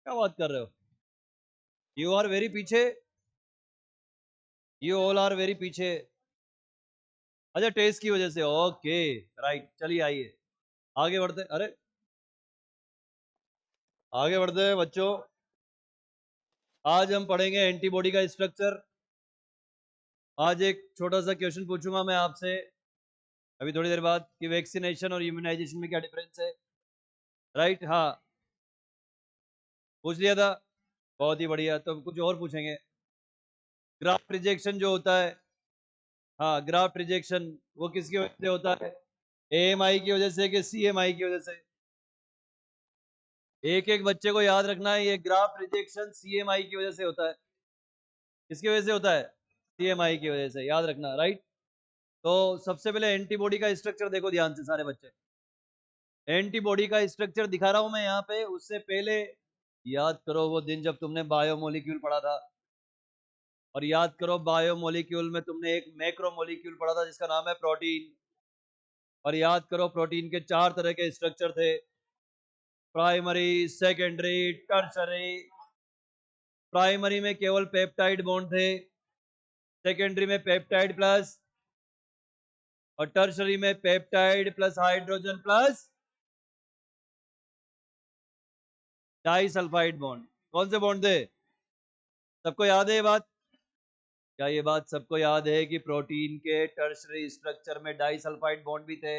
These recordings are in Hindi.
क्या बात कर रहे हो? यू आर वेरी पीछे, यू ऑल आर वेरी पीछे। अच्छा, टेस्ट की वजह से, ओके राइट। चलिए आइए आगे बढ़ते। अरे आगे बढ़ते हैं बच्चों। आज हम पढ़ेंगे एंटीबॉडी का स्ट्रक्चर। आज एक छोटा सा क्वेश्चन पूछूंगा मैं आपसे अभी थोड़ी देर बाद कि वैक्सीनेशन और इम्यूनाइजेशन में क्या डिफरेंस है। राइट, हाँ पूछ लिया था। बहुत ही बढ़िया, तो कुछ और पूछेंगे। ग्राफ्ट रिजेक्शन जो होता है, हाँ ग्राफ्ट रिजेक्शन वो किसकी वजह से होता है? एएमआई की वजह से कि सीएमआई की वजह से? एक एक बच्चे को याद रखना है, ये ग्राफ्ट रिजेक्शन सीएमआई की वजह से होता है। किसकी वजह से होता है? सीएमआई की वजह से, याद रखना। राइट, तो सबसे पहले एंटीबॉडी का स्ट्रक्चर देखो ध्यान से सारे बच्चे। एंटीबॉडी का स्ट्रक्चर दिखा रहा हूं मैं यहाँ पे। उससे पहले याद करो वो दिन जब तुमने बायोमोलिक्यूल पढ़ा था, और याद करो बायोमोलिक्यूल में तुमने एक मैक्रोमोलिक्यूल पढ़ा था जिसका नाम है प्रोटीन। और याद करो प्रोटीन के 4 तरह के स्ट्रक्चर थे, प्राइमरी, सेकेंडरी, टर्शरी। प्राइमरी में केवल पेप्टाइड बॉन्ड थे, सेकेंडरी में पेप्टाइड प्लस, और टर्शरी में peptide plus hydrogen plus disulphide bond. कौन से बॉन्ड थे? सबको याद है ये बात? क्या ये बात सबको याद है कि प्रोटीन के टर्शरी स्ट्रक्चर में डाई सल्फाइड बॉन्ड भी थे?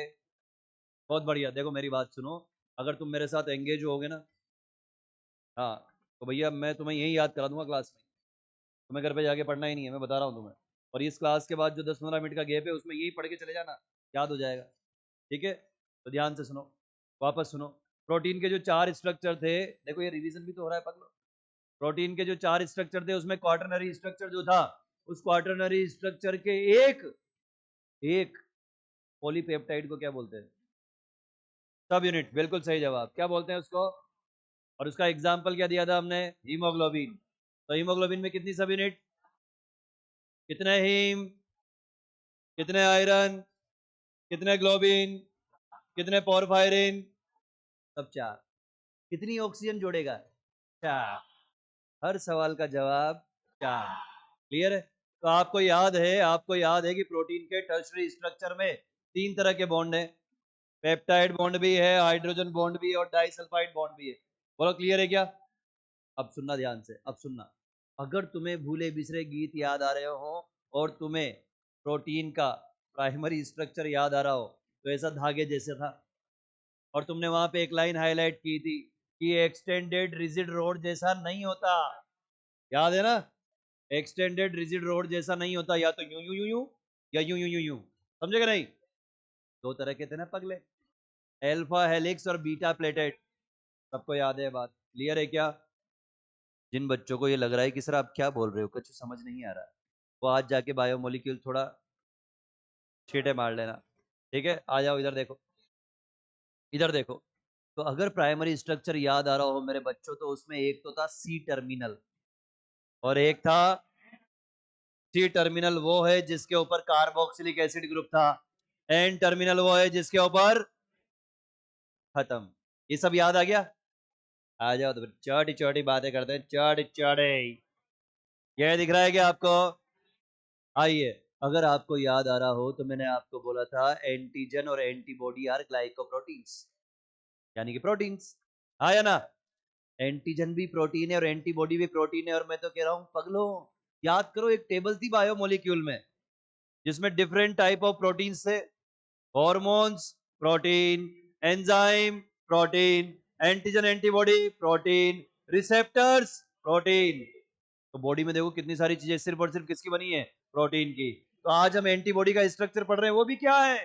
बहुत बढ़िया। देखो मेरी बात सुनो, अगर तुम मेरे साथ एंगेज होगे ना, हाँ, तो भैया मैं तुम्हें यही याद करा दूंगा क्लास में। तुम्हें घर पे जाके पढ़ना ही नहीं है, मैं बता रहा हूँ तुम्हें। और इस क्लास के बाद जो 10-15 मिनट का गैप है उसमें यही पढ़ के चले जाना, याद हो जाएगा। ठीक है, तो ध्यान से सुनो, वापस सुनो। प्रोटीन के जो 4 स्ट्रक्चर थे, देखो ये रिवीजन भी तो हो रहा है पगलो। प्रोटीन के जो 4 स्ट्रक्चर थे उसमें क्वाटरनरी स्ट्रक्चर जो था, उस क्वाटरनरी स्ट्रक्चर के एक एक पॉलीपेप्टाइड को क्या बोलते हैं? सब यूनिट। बिल्कुल सही जवाब। क्या बोलते हैं उसको? और उसका एग्जाम्पल क्या दिया था हमने? हीमोग्लोबिन। तो हीमोग्लोबिन में कितनी सब यूनिट? कितने हीम, कितने आयरन, कितने ग्लोबिन, कितने पोरफायरिन? सब 4। कितनी ऑक्सीजन जोड़ेगा? 4। हर सवाल का जवाब 4। क्लियर है? तो आपको याद है, आपको याद है कि प्रोटीन के टर्शरी स्ट्रक्चर में 3 तरह के बॉन्ड हैं। पेप्टाइड बॉन्ड भी है, हाइड्रोजन बॉन्ड भी है, और डाइसल्फाइड बॉन्ड भी है। बोलो क्लियर है क्या? अब सुनना ध्यान से, अब सुनना। अगर तुम्हें भूले बिसरे गीत याद आ रहे हो और तुम्हें प्रोटीन का प्राइमरी स्ट्रक्चर याद आ रहा हो, तो ऐसा धागे जैसे था। और तुमने वहां पे एक लाइन हाईलाइट की थी कि एक्सटेंडेड रिजिड रोड जैसा नहीं होता। याद है ना? एक्सटेंडेड रिजिड रोड जैसा नहीं होता, या तो यूं यूं यूं यूं, या यूं यूं यूं यूं। समझेगा नहीं? 2 तरह के थे ना पगले, एल्फा हेलिक्स और बीटा प्लेटेड। सबको याद है बात? क्लियर है क्या? जिन बच्चों को ये लग रहा है कि सर आप क्या बोल रहे हो, कुछ समझ नहीं आ रहा, वो आज जाके बायोमोलिक्यूल थोड़ा छींटे मार लेना। ठीक है, आ जाओ इधर देखो, इधर देखो। तो अगर प्राइमरी स्ट्रक्चर याद आ रहा हो मेरे बच्चों, तो उसमें एक तो था सी टर्मिनल, और एक था सी टर्मिनल वो है जिसके ऊपर कार्बोक्सिलिक एसिड ग्रुप था। एन टर्मिनल वो है जिसके ऊपर खत्म। ये सब याद आ गया? आ जाओ तो फिर चौड़ी चौड़ी बातें करते हैं, चौड़ी चौड़ी। ये दिख रहा है क्या आपको? आइए, अगर आपको याद आ रहा हो तो मैंने आपको बोला था एंटीजन और एंटीबॉडी आर ग्लाइकोप्रोटीन्स, यानी कि प्रोटीन्स। हाँ या ना? एंटीजन भी प्रोटीन है और एंटीबॉडी भी प्रोटीन है। और मैं तो कह रहा हूं पगलो, याद करो एक टेबल थी बायोमोलिक्यूल में जिसमें डिफरेंट टाइप ऑफ प्रोटीन्स थे। Hormones protein, enzyme protein, antigen antibody protein, receptors protein. तो बॉडी में देखो कितनी सारी चीजें सिर्फ और सिर्फ किसकी बनी है? प्रोटीन की। तो आज हम एंटीबॉडी का स्ट्रक्चर पढ़ रहे हैं, वो भी क्या है?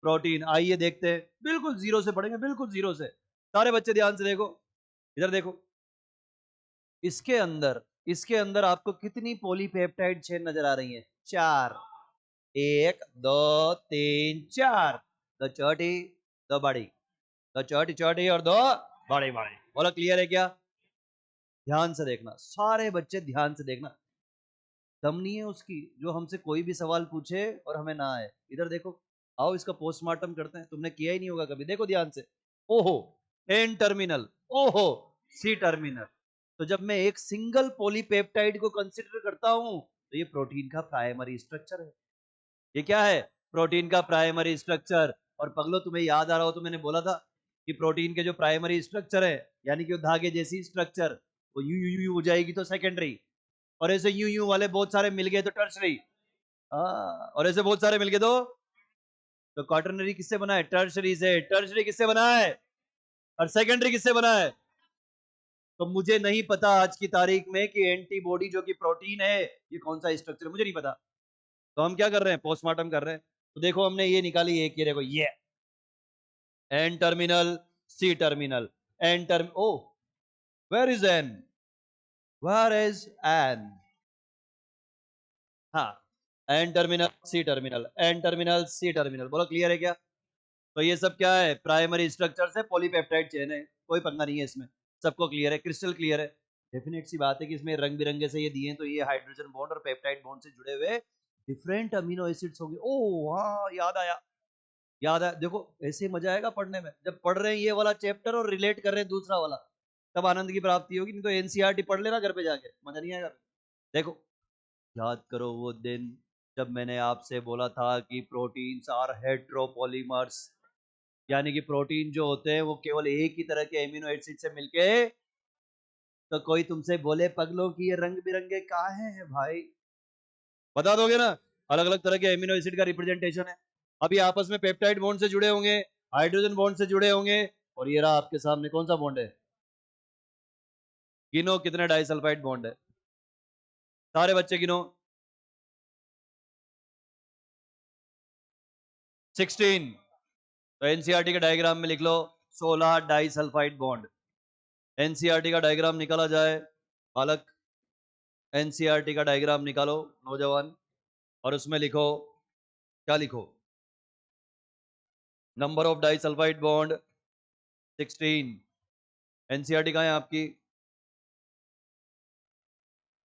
प्रोटीन। आइए देखते हैं, बिल्कुल जीरो से पढ़ेंगे, बिल्कुल जीरो से। सारे बच्चे ध्यान से देखो, इधर देखो। इसके अंदर, इसके अंदर आपको कितनी पॉलीपेप्टाइड चेन नजर आ रही है? 4। 1 2 3 4। 2 छोटी, 2 बड़ी, 2 छोटी छोटी और 2 बड़ी बड़ी। बोलो क्लियर है क्या? ध्यान से देखना सारे बच्चे, ध्यान से देखना। दम नहीं है उसकी जो हमसे कोई भी सवाल पूछे और हमें ना आए। इधर देखो, आओ इसका पोस्टमार्टम करते हैं। तुमने किया ही नहीं होगा कभी, देखो ध्यान से। ओहो, एन टर्मिनल, ओहो सी टर्मिनल। तो जब मैं एक सिंगल पॉलीपेप्टाइड को कंसिडर करता हूं तो ये प्रोटीन का प्राइमरी स्ट्रक्चर है। ये क्या है? प्रोटीन का प्राइमरी स्ट्रक्चर। और पगलो तुम्हें याद आ रहा हो तो मैंने बोला था कि प्रोटीन के जो प्राइमरी स्ट्रक्चर है यानी कि वो धागे जैसी स्ट्रक्चर वो यू यू यू हो जाएगी तो सेकेंडरी, और ऐसे यू यू वाले बहुत सारे मिल गए तो टर्शरी, और ऐसे बहुत सारे मिल गए तो क्वाटरनरी किससे बना है? टर्शरी से। टर्शरी किससे बना है? और सेकेंडरी किससे बना है? तो मुझे नहीं पता आज की तारीख में कि एंटीबॉडी जो कि प्रोटीन है ये कौन सा स्ट्रक्चर है, मुझे नहीं पता। तो हम क्या कर रहे हैं? पोस्टमार्टम कर रहे हैं। तो देखो हमने ये निकाली एक, ये देखो ये N terminal C terminal, N term O where is N, where is N, हाँ N terminal C terminal, N terminal C terminal, बोलो क्लियर है क्या? तो ये सब क्या है? प्राइमरी स्ट्रक्चर से पॉलीपेप्टाइड चेन है, कोई पंगा नहीं है इसमें, सबको क्लियर है, क्रिस्टल क्लियर है। डेफिनेट सी बात है कि इसमें रंग बिरंगे से ये दिए हैं तो ये हाइड्रोजन बॉन्ड और पेप्टाइड बॉन्ड से जुड़े हुए डिफरेंट अमीनो एसिड्स होंगे। ओ हाँ याद आया, याद आया। देखो ऐसे मजा आएगा पढ़ने में जब पढ़ रहे हैं ये वाला चैप्टर और रिलेट कर रहे हैं दूसरा वाला, तब आनंद की प्राप्ति होगी। नहीं तो एनसीईआरटी पढ़ लेना घर पे जाके, मजा नहीं आएगा। देखो याद करो वो दिन जब मैंने आपसे बोला था कि प्रोटीन्स आर हेट्रोपॉलीमर्स, यानी कि प्रोटीन जो होते हैं वो केवल एक ही तरह के एमिनो एसिड से मिलके। तो कोई तुमसे बोले पगलों की ये रंग बिरंगे काहे हैं भाई, बता दोगे ना? अलग अलग तरह के एमिनो एसिड का रिप्रेजेंटेशन है। अभी आपस में पेप्टाइड बॉन्ड से जुड़े होंगे, हाइड्रोजन बॉन्ड से जुड़े होंगे, और ये रहा आपके सामने कौन सा बॉन्ड है? गिनो कितने डाइसल्फाइड बॉन्ड है, सारे बच्चे गिनो। 16। तो एनसीईआरटी के डायग्राम में लिख लो 16 डाइसल्फाइड बॉन्ड। एनसीईआरटी का डायग्राम निकाला जाए बालक, एनसीईआरटी का डायग्राम निकालो नौजवान, और उसमें लिखो, क्या लिखो? Number of disulphide bond 16। NCERT कहाँ है आपकी?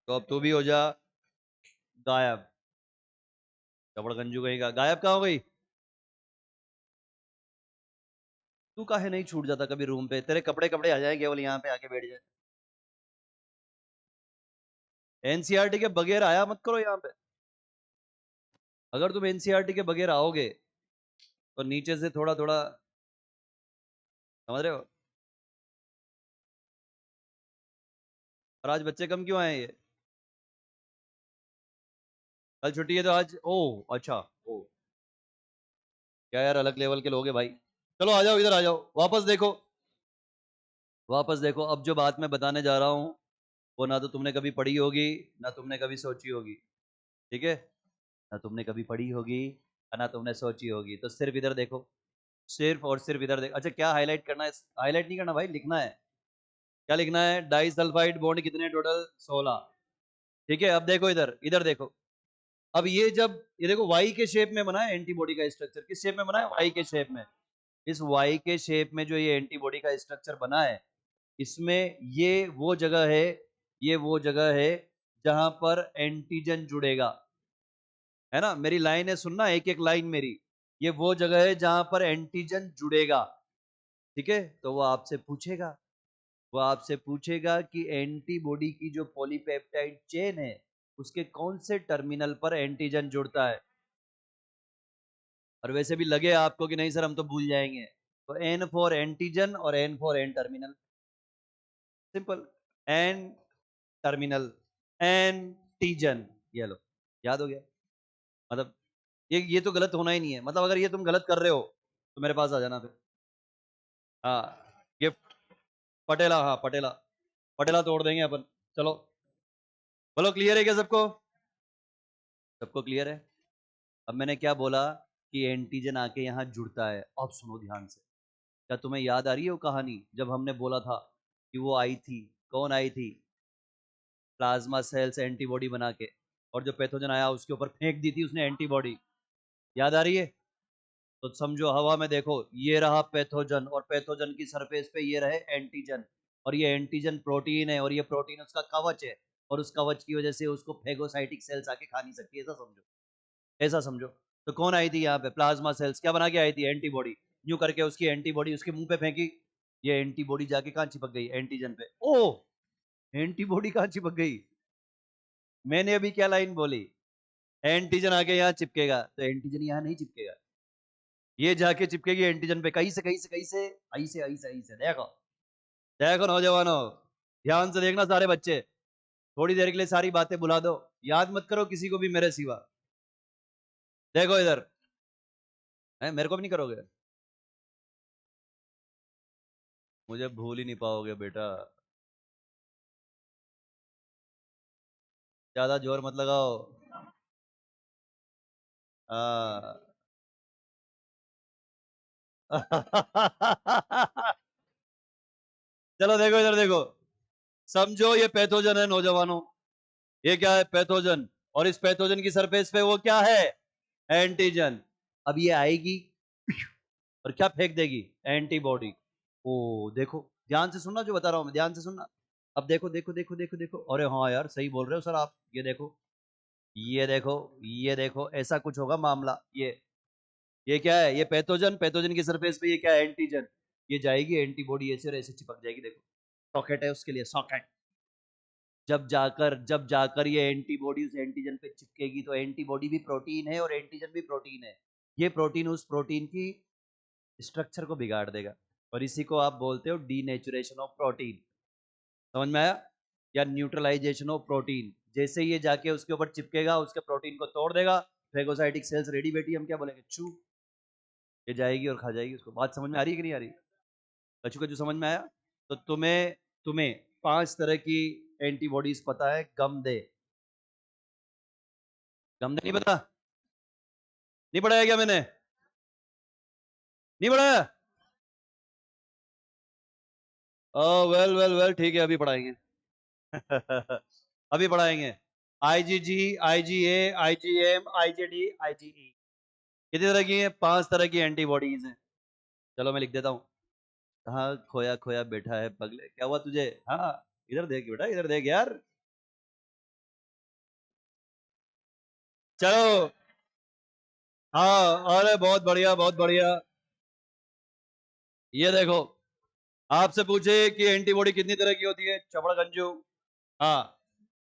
तो अब तू भी हो जा गायब, कपड़गंजू कहीं का, गायब कहाँ हो गई? तू काहे नहीं छूट जाता कभी रूम पे? तेरे कपड़े कपड़े आ जाए केवल यहाँ पे आके बैठ जाए। एनसीईआरटी के बगैर आया मत करो यहाँ पे। अगर तुम एनसीईआरटी के बगैर आओगे तो नीचे से थोड़ा थोड़ा, समझ रहे हो? और आज बच्चे कम क्यों आए ये? कल छुट्टी है तो आज, ओ अच्छा, ओ क्या यार, अलग लेवल के लोग हैं भाई। चलो आ जाओ, इधर आ जाओ, वापस देखो, वापस देखो। अब जो बात मैं बताने जा रहा हूँ वो ना तो तुमने कभी पढ़ी होगी ना तुमने कभी सोची होगी, ठीक है? ना तुमने कभी पढ़ी होगी ना तुमने सोची होगी। तो सिर्फ इधर देखो, सिर्फ और सिर्फ इधर देखो। अच्छा क्या हाईलाइट करना है? हाईलाइट नहीं करना भाई, लिखना है। क्या लिखना है? डाई सल्फाइड बॉन्ड कितने टोटल? 16। ठीक है, अब देखो इधर, इधर देखो। अब ये जब ये देखो वाई के शेप में बना है एंटीबॉडी का स्ट्रक्चर, किस शेप में बना है? वाई के शेप में। इस वाई के शेप में जो ये एंटीबॉडी का स्ट्रक्चर बना है, इसमें ये वो जगह है, ये वो जगह है जहां पर एंटीजन जुड़ेगा, है ना? मेरी लाइन है, सुनना एक एक लाइन मेरी। ये वो जगह है जहां पर एंटीजन जुड़ेगा, ठीक है? तो वो आपसे पूछेगा, वो आपसे पूछेगा कि एंटीबॉडी की जो पॉलीपेप्टाइड चेन है उसके कौन से टर्मिनल पर एंटीजन जुड़ता है। और वैसे भी लगे आपको कि नहीं सर हम तो भूल जाएंगे, तो एन फॉर एंटीजन और N for N terminal, simple. N terminal, antigen, ये लो, याद हो गया। मतलब ये तो गलत होना ही नहीं है, मतलब अगर ये तुम गलत कर रहे हो तो मेरे पास आ जाना फिर। हाँ गिफ्ट, पटेला, हाँ पटेला, पटेला तोड़ देंगे अपन। चलो बोलो क्लियर है क्या सबको? सबको क्लियर है? अब मैंने क्या बोला कि एंटीजन आके यहाँ जुड़ता है। अब सुनो ध्यान से, क्या तुम्हें याद आ रही है वो कहानी जब हमने बोला था कि वो आई थी? कौन आई थी? प्लाज्मा सेल्स एंटीबॉडी बना के, और जो पैथोजन आया उसके ऊपर फेंक दी थी उसने एंटीबॉडी, याद आ रही है? तो समझो हवा में देखो, ये रहा पैथोजन और पैथोजन की सरफेस पे ये रहे एंटीजन, और ये एंटीजन प्रोटीन है और ये प्रोटीन उसका कवच है, और उस कवच की वजह से उसको फेगोसाइटिक सेल्स आके खा नहीं सकती। ऐसा समझो, ऐसा समझो। तो कौन आई थी यहाँ पे? प्लाज्मा सेल्स क्या बना के आई थी? एंटीबॉडी। यूं करके उसकी एंटीबॉडी उसके मुंह पे फेंकी, ये एंटीबॉडी जाके कहां चिपक गई? एंटीजन पे। ओ, एंटीबॉडी कहां चिपक गई? मैंने अभी क्या लाइन बोली? एंटीजन आके यहां चिपकेगा, तो एंटीजन यहां नहीं चिपकेगा, ये जाके चिपकेगी एंटीजन पे। कहीं से कहीं से कहीं से, आई से आई से आई से। देखो देखो नौजवानों, ध्यान से देखना सारे बच्चे, थोड़ी देर के लिए सारी बातें भुला दो, याद मत करो किसी को भी मेरे सिवा। देखो इधर है, मेरे को भी नहीं करोगे? मुझे भूल ही नहीं पाओगे बेटा, ज्यादा जोर मत लगाओ। हाँ। चलो देखो इधर देखो, समझो ये पैथोजन है नौजवानों, ये क्या है? पैथोजन। और इस पैथोजन की सरफेस पे वो क्या है? एंटीजन। अब ये आएगी और क्या फेंक देगी? एंटीबॉडी। ओ देखो, ध्यान से सुनना जो बता रहा हूं मैं, ध्यान से सुनना। अब देखो देखो देखो देखो देखो, अरे हाँ यार सही बोल रहे हो सर आप, ये देखो ये देखो ये देखो, ऐसा कुछ होगा मामला। ये क्या है? ये पैथोजन, पैथोजन की सरफेस पे ये क्या है? एंटीजन। ये जाएगी एंटीबॉडी, ऐसे और ऐसे चिपक जाएगी। देखो सॉकेट है उसके लिए, सॉकेट। जब जाकर ये एंटीबॉडी उस एंटीजन पे चिपकेगी, तो एंटीबॉडी भी प्रोटीन है और एंटीजन भी प्रोटीन है। ये प्रोटीन उस प्रोटीन की स्ट्रक्चर को बिगाड़ देगा, और इसी को आप बोलते हो डीनेचुरेशन ऑफ प्रोटीन। समझ में आया? या न्यूट्रलाइजेशन ऑफ प्रोटीन। जैसे ये जाके उसके ऊपर चिपकेगा, उसके प्रोटीन को तोड़ देगा, फेगोसाइटिक सेल्स रेडी बेटी, हम क्या बोलेंगे? चू, ये जाएगी और खा जाएगी उसको। बात समझ में आ रही है कि नहीं आ रही? कचू कचू समझ में आया? तो तुम्हें तुम्हें 5 तरह की एंटीबॉडीज पता है। गम दे, गम दे नहीं पता? नहीं पढ़ाया क्या मैंने? नहीं पढ़ाया? वेल वेल वेल, ठीक है, अभी पढ़ाएंगे। अभी पढ़ाएंगे। IgG, IgA, IgM, IgD, IgE. कितनी तरह की है? 5 तरह की एंटीबॉडीज हैं। चलो मैं लिख देता हूँ। हाँ, खोया खोया बैठा है पगले, क्या हुआ तुझे? हाँ, इधर देख बेटा, इधर देख यार। चलो, हाँ, अरे बहुत बढ़िया बहुत बढ़िया। ये देखो, आपसे पूछे कि एंटीबॉडी कितनी तरह की होती है, चपड़ गंजू। हाँ,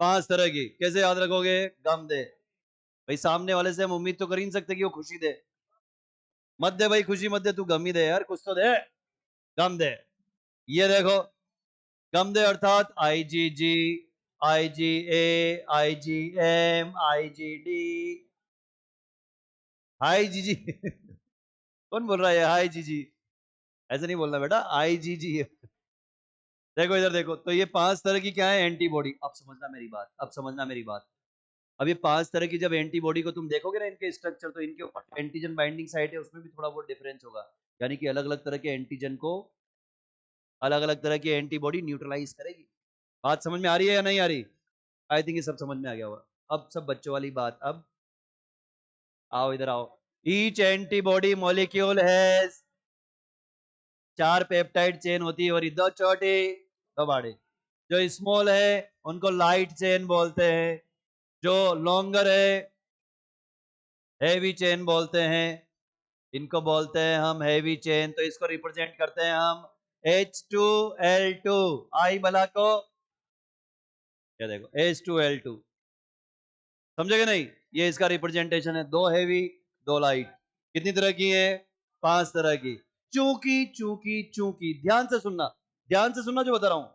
5 तरह की। कैसे याद रखोगे? गम दे। भाई सामने वाले से हम उम्मीद तो कर ही नहीं सकते कि वो खुशी दे। मत दे भाई खुशी, मत दे, तू गम ही दे यार, कुछ तो दे। गम दे। ये देखो, गम दे अर्थात IgG, IgA, IgM, IgD. High जीजी। कौन बोल रहा है हाई जीजी? ऐसे नहीं बोलना बेटा, आईजीजी है। देखो इधर देखो, तो ये 5 तरह की क्या है? एंटीबॉडी। अब समझना मेरी बात, अब समझना मेरी बात। अब ये 5 तरह की जब एंटीबॉडी को तुम देखोगे ना, इनके स्ट्रक्चर, तो इनके ऊपर एंटीजन बाइंडिंग साइट है, उसमें भी थोड़ा बहुत डिफरेंस होगा। यानी कि अलग अलग तरह के एंटीजन को अलग अलग तरह की एंटीबॉडी न्यूट्रलाइज करेगी। बात समझ में आ रही है या नहीं आ रही? आई थिंक ये सब समझ में आ गया होगा। अब सब बच्चों वाली बात। अब आओ इधर आओ। Each antibody molecule has 4 peptide chain होती है, और इधर छोटी 2 बड़े। जो स्मॉल है उनको लाइट चेन बोलते हैं, जो लॉन्गर है हैवी चेन बोलते हैं। इनको बोलते हैं हम हैवी चेन। तो इसको रिप्रेजेंट करते हैं हम H2L2। आई बला को, ये देखो H2L2, समझे नहीं? ये इसका रिप्रेजेंटेशन है, 2 हैवी 2 लाइट। कितनी तरह की है? 5 तरह की। चूंकि चूंकि चूंकि, ध्यान से सुनना, ध्यान से सुनना जो बता रहा हूं।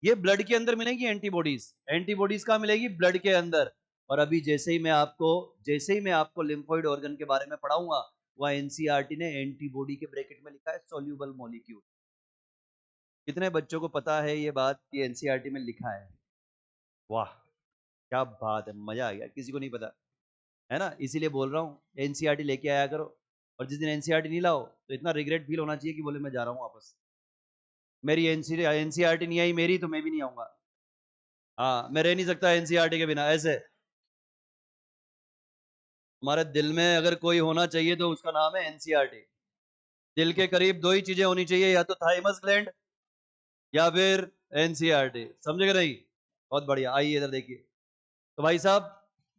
ये ब्लड के अंदर मिलेगी एंटीबॉडीज। एंटीबॉडीज कहां मिलेगी? ब्लड के अंदर। और अभी जैसे ही मैं आपको लिम्फोइड ऑर्गन के बारे में पढ़ाऊंगा, वह एनसीईआरटी ने एंटीबॉडी के ब्रैकेट में लिखा है सोल्यूबल मॉलिक्यूल। कितने बच्चों को पता है ये बात कि एनसीईआरटी में लिखा है? वाह, क्या बात है, मजा आ गया। किसी को नहीं पता है ना, इसीलिए बोल रहा हूँ एनसीईआरटी लेके आया करो। और जिस दिन एनसीईआरटी नहीं लाओ, तो इतना रिग्रेट फील होना चाहिए कि बोले मैं जा रहा हूँ वापस। मेरी एनसीईआरटी नहीं आई मेरी, तो मैं भी नहीं आऊंगा। हाँ, मैं रह नहीं सकता एनसीईआरटी के बिना ऐसे। हमारे दिल में अगर कोई होना चाहिए तो उसका नाम है एनसीईआरटी। दिल के करीब 2 ही चीजें होनी चाहिए, या तो थाइमस ग्लैंड या फिर एनसीईआरटी। समझे कि नहीं? बहुत बढ़िया, आइए इधर देखिए। तो भाई साहब,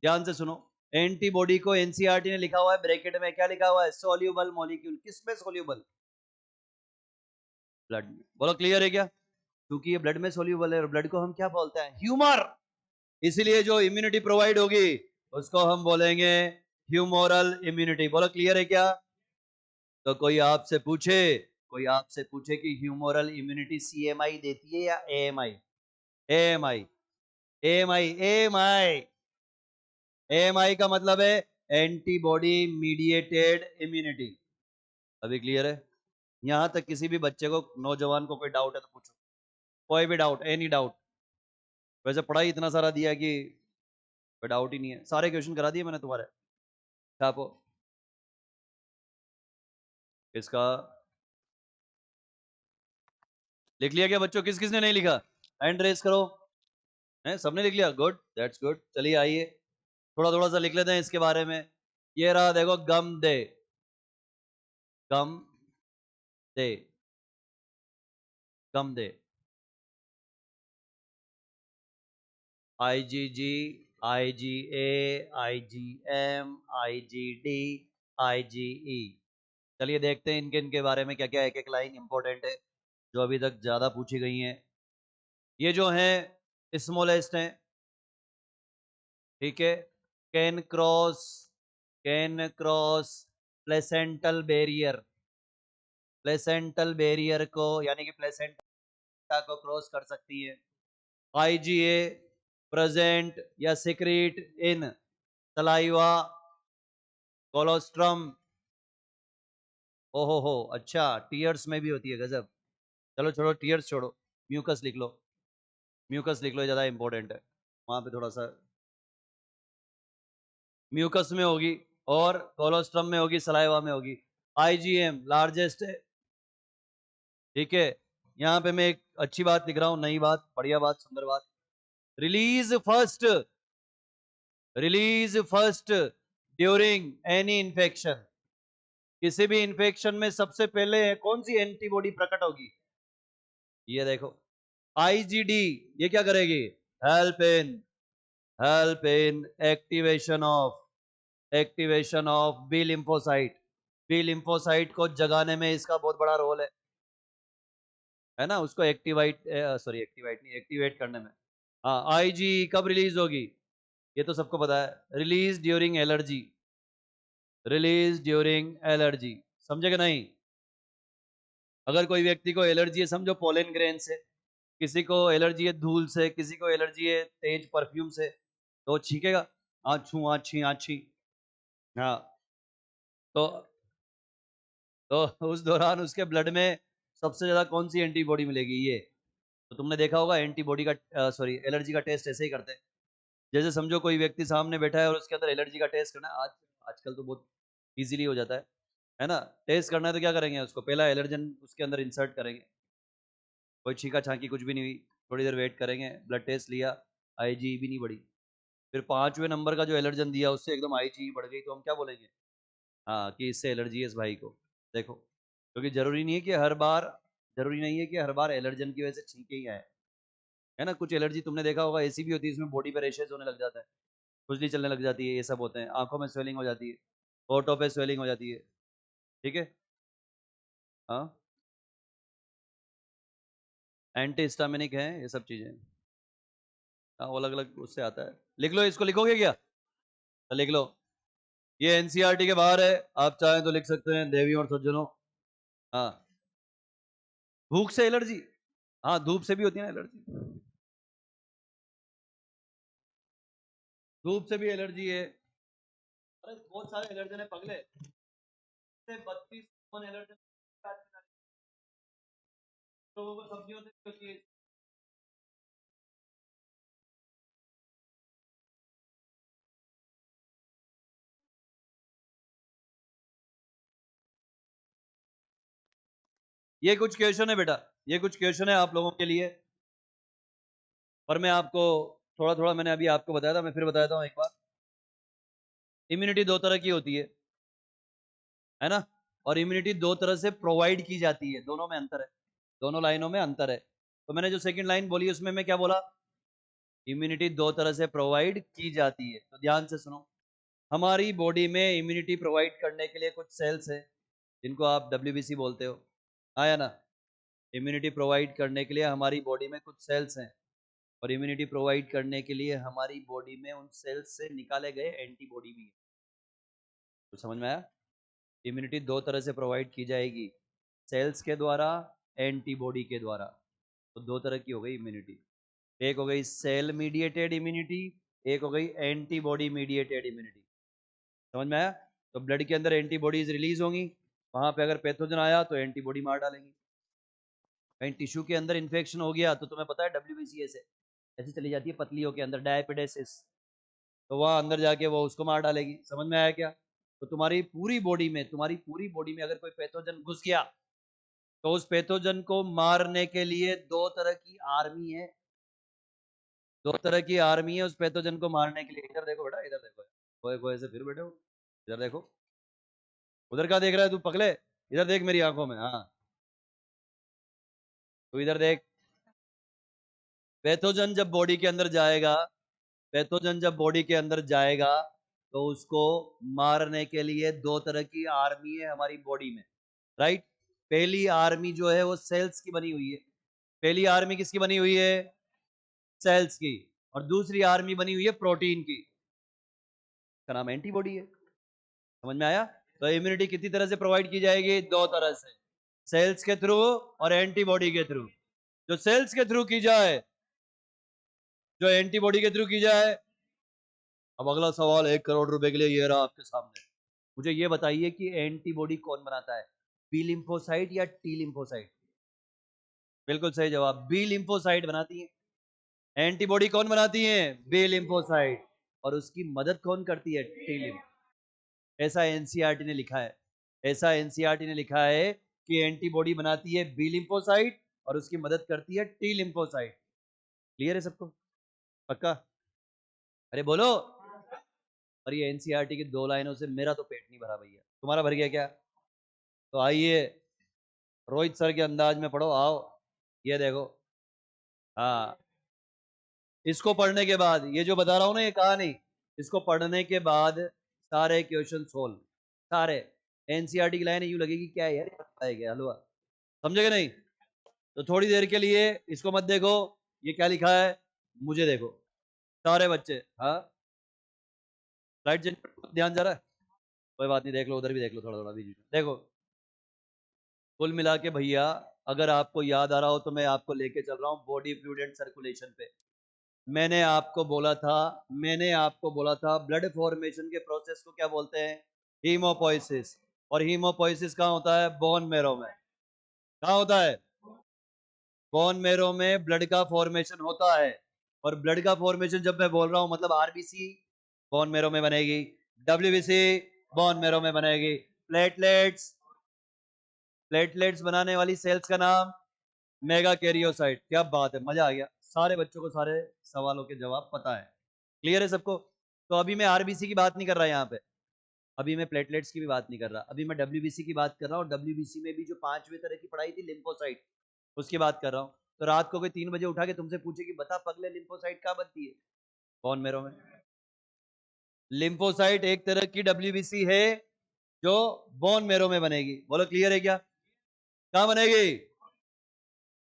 ध्यान से सुनो। एंटीबॉडी को एनसीईआरटी ने लिखा हुआ है ब्रैकेट में, क्या लिखा हुआ है? Soluble molecule. किसमें सोल्यूबल? ब्लड में। बोलो क्लियर है क्या? क्योंकि ये ब्लड में सोल्यूबल है और ब्लड को हम क्या बोलते हैं? ह्यूमर। इसीलिए जो इम्यूनिटी प्रोवाइड होगी उसको हम बोलेंगे ह्यूमोरल इम्यूनिटी। बोलो क्लियर है क्या? तो कोई आपसे पूछे कि ह्यूमोरल इम्यूनिटी सीएमआई देती है या AMI? AMI, AMI, AMI. AMI का मतलब है एंटीबॉडी मीडिएटेड इम्यूनिटी। अभी क्लियर है? यहां तक किसी भी बच्चे को, नौजवान को कोई डाउट है तो पूछो, कोई भी डाउट, एनी डाउट। वैसे पढ़ाई इतना सारा दिया कि कोई डाउट ही नहीं है, सारे क्वेश्चन करा दिए मैंने तुम्हारे। छापो इसका। लिख लिया क्या बच्चों? किस किसने नहीं लिखा हैंड रेस करो। है सबने लिख लिया? Good, that's good. चलिए आइए थोड़ा थोड़ा सा लिख लेते हैं इसके बारे में। ये रहा देखो, गम दे, गम दे, गम दे। IgG, IgA, IgM, IgD, IgE। चलिए देखते हैं इनके इनके बारे में क्या क्या एक एक लाइन इंपॉर्टेंट है जो अभी तक ज्यादा पूछी गई हैं। ये जो है स्मॉलेस्ट हैं, ठीक है। Can cross, can cross placental barrier, placental barrier को यानी कि प्लेसेंटा को क्रॉस कर सकती है। IgA प्रेजेंट या सिक्रीट इन सलाइवा, कोलोस्ट्रम। ओहो हो, अच्छा टीयर्स में भी होती है, गजब। चलो छोड़ो टीयर्स छोड़ो, म्यूकस लिख लो, म्यूकस लिख लो, ज़्यादा इंपॉर्टेंट है। वहां पे थोड़ा सा म्यूकस में होगी और कोलोस्ट्रम में होगी, सलाइवा में होगी। IgM लार्जेस्ट है, ठीक है। यहाँ पे मैं एक अच्छी बात लिख रहा हूँ, नई बात, बढ़िया बात, सुंदर बात। Release first, release first during any infection. किसी भी इन्फेक्शन में सबसे पहले कौन सी एंटीबॉडी प्रकट होगी? ये देखो IgD, ये क्या करेगी? Help in, help in activation of B lymphocyte. B lymphocyte को जगाने में इसका बहुत बड़ा रोल है ना, उसको एक्टिवेट नहीं, एक्टिवेट करने में। हाँ, IG कब रिलीज होगी? ये तो सबको पता है, release during allergy, release during allergy. समझे कि नहीं? अगर कोई व्यक्ति को एलर्जी है, समझो पोलन ग्रेन से, किसी को एलर्जी है धूल से, किसी को एलर्जी है तेज परफ्यूम से, तो छींकेगा, आछू आछी आछी। हाँ, तो उस दौरान उसके ब्लड में सबसे ज्यादा कौन सी एंटीबॉडी मिलेगी? ये तो तुमने देखा होगा, एंटीबॉडी का सॉरी एलर्जी का टेस्ट ऐसे ही करते हैं। जैसे समझो कोई व्यक्ति सामने बैठा है और उसके अंदर एलर्जी का टेस्ट करना है, आजकल तो बहुत इजीली हो जाता है ना। टेस्ट करना है तो क्या करेंगे? उसको पहला एलर्जन उसके अंदर इंसर्ट करेंगे, कोई छींका छांकी कुछ भी नहीं हुई, थोड़ी देर वेट करेंगे, ब्लड टेस्ट लिया, IgE भी नहीं बढ़ी, फिर 5वें नंबर का जो एलर्जन दिया उससे एकदम IgE बढ़ गई, तो हम क्या बोलेंगे? हाँ, कि इससे एलर्जी है इस भाई को। देखो, क्योंकि जरूरी नहीं है कि हर बार एलर्जन की वजह से छींके ही आए, है ना। कुछ एलर्जी तुमने देखा होगा ऐसी भी होती है, इसमें बॉडी पे रेशेज होने लग जाता है, खुजली चलने लग जाती है, ये सब होते हैं, आंखों में स्वेलिंग हो जाती है, होठों पे स्वेलिंग हो जाती है, ठीक है। हाँ, एंटी हिस्टामिनिक है ये सब चीजें। हाँ, वो अलग अलग उससे आता है। लिख लो, इसको लिखोगे क्या? तो लिख लो, ये NCERT के बाहर है, आप चाहें तो लिख सकते हैं, देवी और सज्जनों। हाँ, भूख से एलर्जी, हाँ धूप से भी होती है ना एलर्जी, धूप से भी एलर्जी है। अरे बहुत सारे एलर्जन है पगले, 32 एलर्जन लोगों को सब्जियों से होती है। ये कुछ क्वेश्चन है बेटा, ये कुछ क्वेश्चन है आप लोगों के लिए, पर मैं आपको थोड़ा थोड़ा, मैंने अभी आपको बताया था, मैं फिर बताता हूँ एक बार। इम्यूनिटी दो तरह की होती है ना, और इम्यूनिटी दो तरह से प्रोवाइड की जाती है, दोनों में अंतर है, दोनों लाइनों में अंतर है। तो मैंने जो सेकंड लाइन बोली उसमें मैं क्या बोला? इम्यूनिटी दो तरह से प्रोवाइड की जाती है, तो ध्यान से सुनो। हमारी बॉडी में इम्यूनिटी प्रोवाइड करने के लिए कुछ सेल्स है जिनको आप WBC बोलते हो, आया ना। इम्यूनिटी प्रोवाइड करने के लिए हमारी बॉडी में कुछ सेल्स हैं, और इम्यूनिटी प्रोवाइड करने के लिए हमारी बॉडी में उन सेल्स से निकाले गए एंटीबॉडी भी है। तो समझ में आया? इम्यूनिटी दो तरह से प्रोवाइड की जाएगी, सेल्स के द्वारा, एंटीबॉडी के द्वारा। तो दो तरह की हो गई इम्यूनिटी, एक हो गई सेल मीडिएटेड इम्यूनिटी, एक हो गई एंटीबॉडी मीडिएटेड इम्यूनिटी। समझ में आया? तो ब्लड के अंदर एंटीबॉडीज रिलीज होंगी, वहां पे अगर पैथोजन आया तो एंटीबॉडी मार डालेंगी। कहीं टिश्यू के अंदर इन्फेक्शन हो गया तो तुम्हें पता है WBC ऐसे चली जाती है पतलियों के अंदर, डायपिडेसिस, तो वहां अंदर जाके वो उसको मार डालेगी। समझ में आया क्या? तो तुम्हारी पूरी बॉडी में अगर कोई पैथोजन घुस गया तो उस पैथोजन को मारने के लिए दो तरह की आर्मी है, उस पैथोजन को मारने के लिए। इधर देखो बेटा, इधर देखो, गोए गोए से फिर बैठे हो, इधर देखो, उधर क्या देख रहा है तू पगले? इधर देख मेरी आंखों में, हाँ तू इधर देख। पैथोजन जब बॉडी के अंदर जाएगा, तो उसको मारने के लिए दो तरह की आर्मी है हमारी बॉडी में, राइट? पहली आर्मी जो है वो सेल्स की बनी हुई है। पहली आर्मी किसकी बनी हुई है? सेल्स की। और दूसरी आर्मी बनी हुई है प्रोटीन की, का नाम एंटीबॉडी है। समझ में आया? तो इम्यूनिटी कितनी तरह से प्रोवाइड की जाएगी? दो तरह से, सेल्स के थ्रू और एंटीबॉडी के थ्रू। जो सेल्स के थ्रू की जाए, जो एंटीबॉडी के थ्रू की जाए। अब अगला सवाल 1 करोड़ रुपए के लिए ये रहा आपके सामने। मुझे ये बताइए कि एंटीबॉडी कौन बनाता है, बी लिम्फोसाइट या टी लिम्फोसाइट? बिल्कुल सही जवाब, बी लिम्फोसाइट बनाती है। एंटीबॉडी कौन बनाती है? B lymphocyte. और उसकी मदद कौन करती है? T lymph. ऐसा एनसीईआरटी ने लिखा है, कि एंटीबॉडी बनाती है बी लिम्फोसाइट और उसकी मदद करती है टी लिम्फोसाइट। क्लियर है सबको? पक्का? अरे बोलो। और ये एनसीईआरटी की 2 लाइनों से मेरा तो पेट नहीं भरा भैया, तुम्हारा भर गया क्या? तो आइए रोहित सर के अंदाज में पढ़ो, आओ ये देखो। हाँ, इसको पढ़ने के बाद, ये जो बता रहा हूं ना ये कहानी, इसको पढ़ने के बाद सारे क्वेश्चन सोल्व, सारे। एनसीईआरटी की लाइन यूं लगेगी क्या है यार, क्या हलवा, समझेगा नहीं? तो थोड़ी देर के लिए इसको मत देखो, ये क्या लिखा है मुझे देखो, सारे बच्चे। हाँ, लाइट ध्यान जा रहा है? कोई बात नहीं, देख लो उधर भी देख लो, थोड़ा थोड़ा बीच में देखो। कुल मिला के भैया, अगर आपको याद आ रहा हो तो मैं आपको लेके चल रहा हूँ बॉडी फ्लूइड एंड सर्कुलेशन पे। मैंने आपको बोला था ब्लड फॉर्मेशन के प्रोसेस को क्या बोलते हैं? हीमोपोइसिस। और हीमोपोइसिस कहाँ होता है? बोन मेरो में। कहाँ होता है? बोन मेरो में ब्लड का फॉर्मेशन होता है। और ब्लड का फॉर्मेशन जब मैं बोल रहा हूं मतलब आरबीसी बोन मेरो में बनेगी, डब्ल्यूबीसी बोन मेरो में बनेगी, प्लेटलेट्स बनाने वाली सेल्स का नाम मेगा कैरियोसाइट। क्या बात है, मजा आ गया, सारे बच्चों को सारे सवालों के जवाब पता है। क्लियर है सबको? तो अभी मैं आरबीसी की बात नहीं कर रहा यहाँ पे, अभी मैं प्लेटलेट्स की भी बात नहीं कर रहा, अभी मैं डब्ल्यूबीसी की बात कर रहा हूँ। डब्ल्यूबीसी में भी जो 5वें तरह की पढ़ाई थी लिम्फोसाइट, उसकी बात कर रहा हूँ। तो रात को कोई 3 बजे उठा के तुमसे पूछे कि बता पगले लिम्फोसाइट कहाँ बनती है? बोन मेरो में। लिम्फोसाइट एक तरह की डब्ल्यूबीसी है जो बोन मेरो में बनेगी। बोलो क्लियर है क्या? कहाँ बनेगी?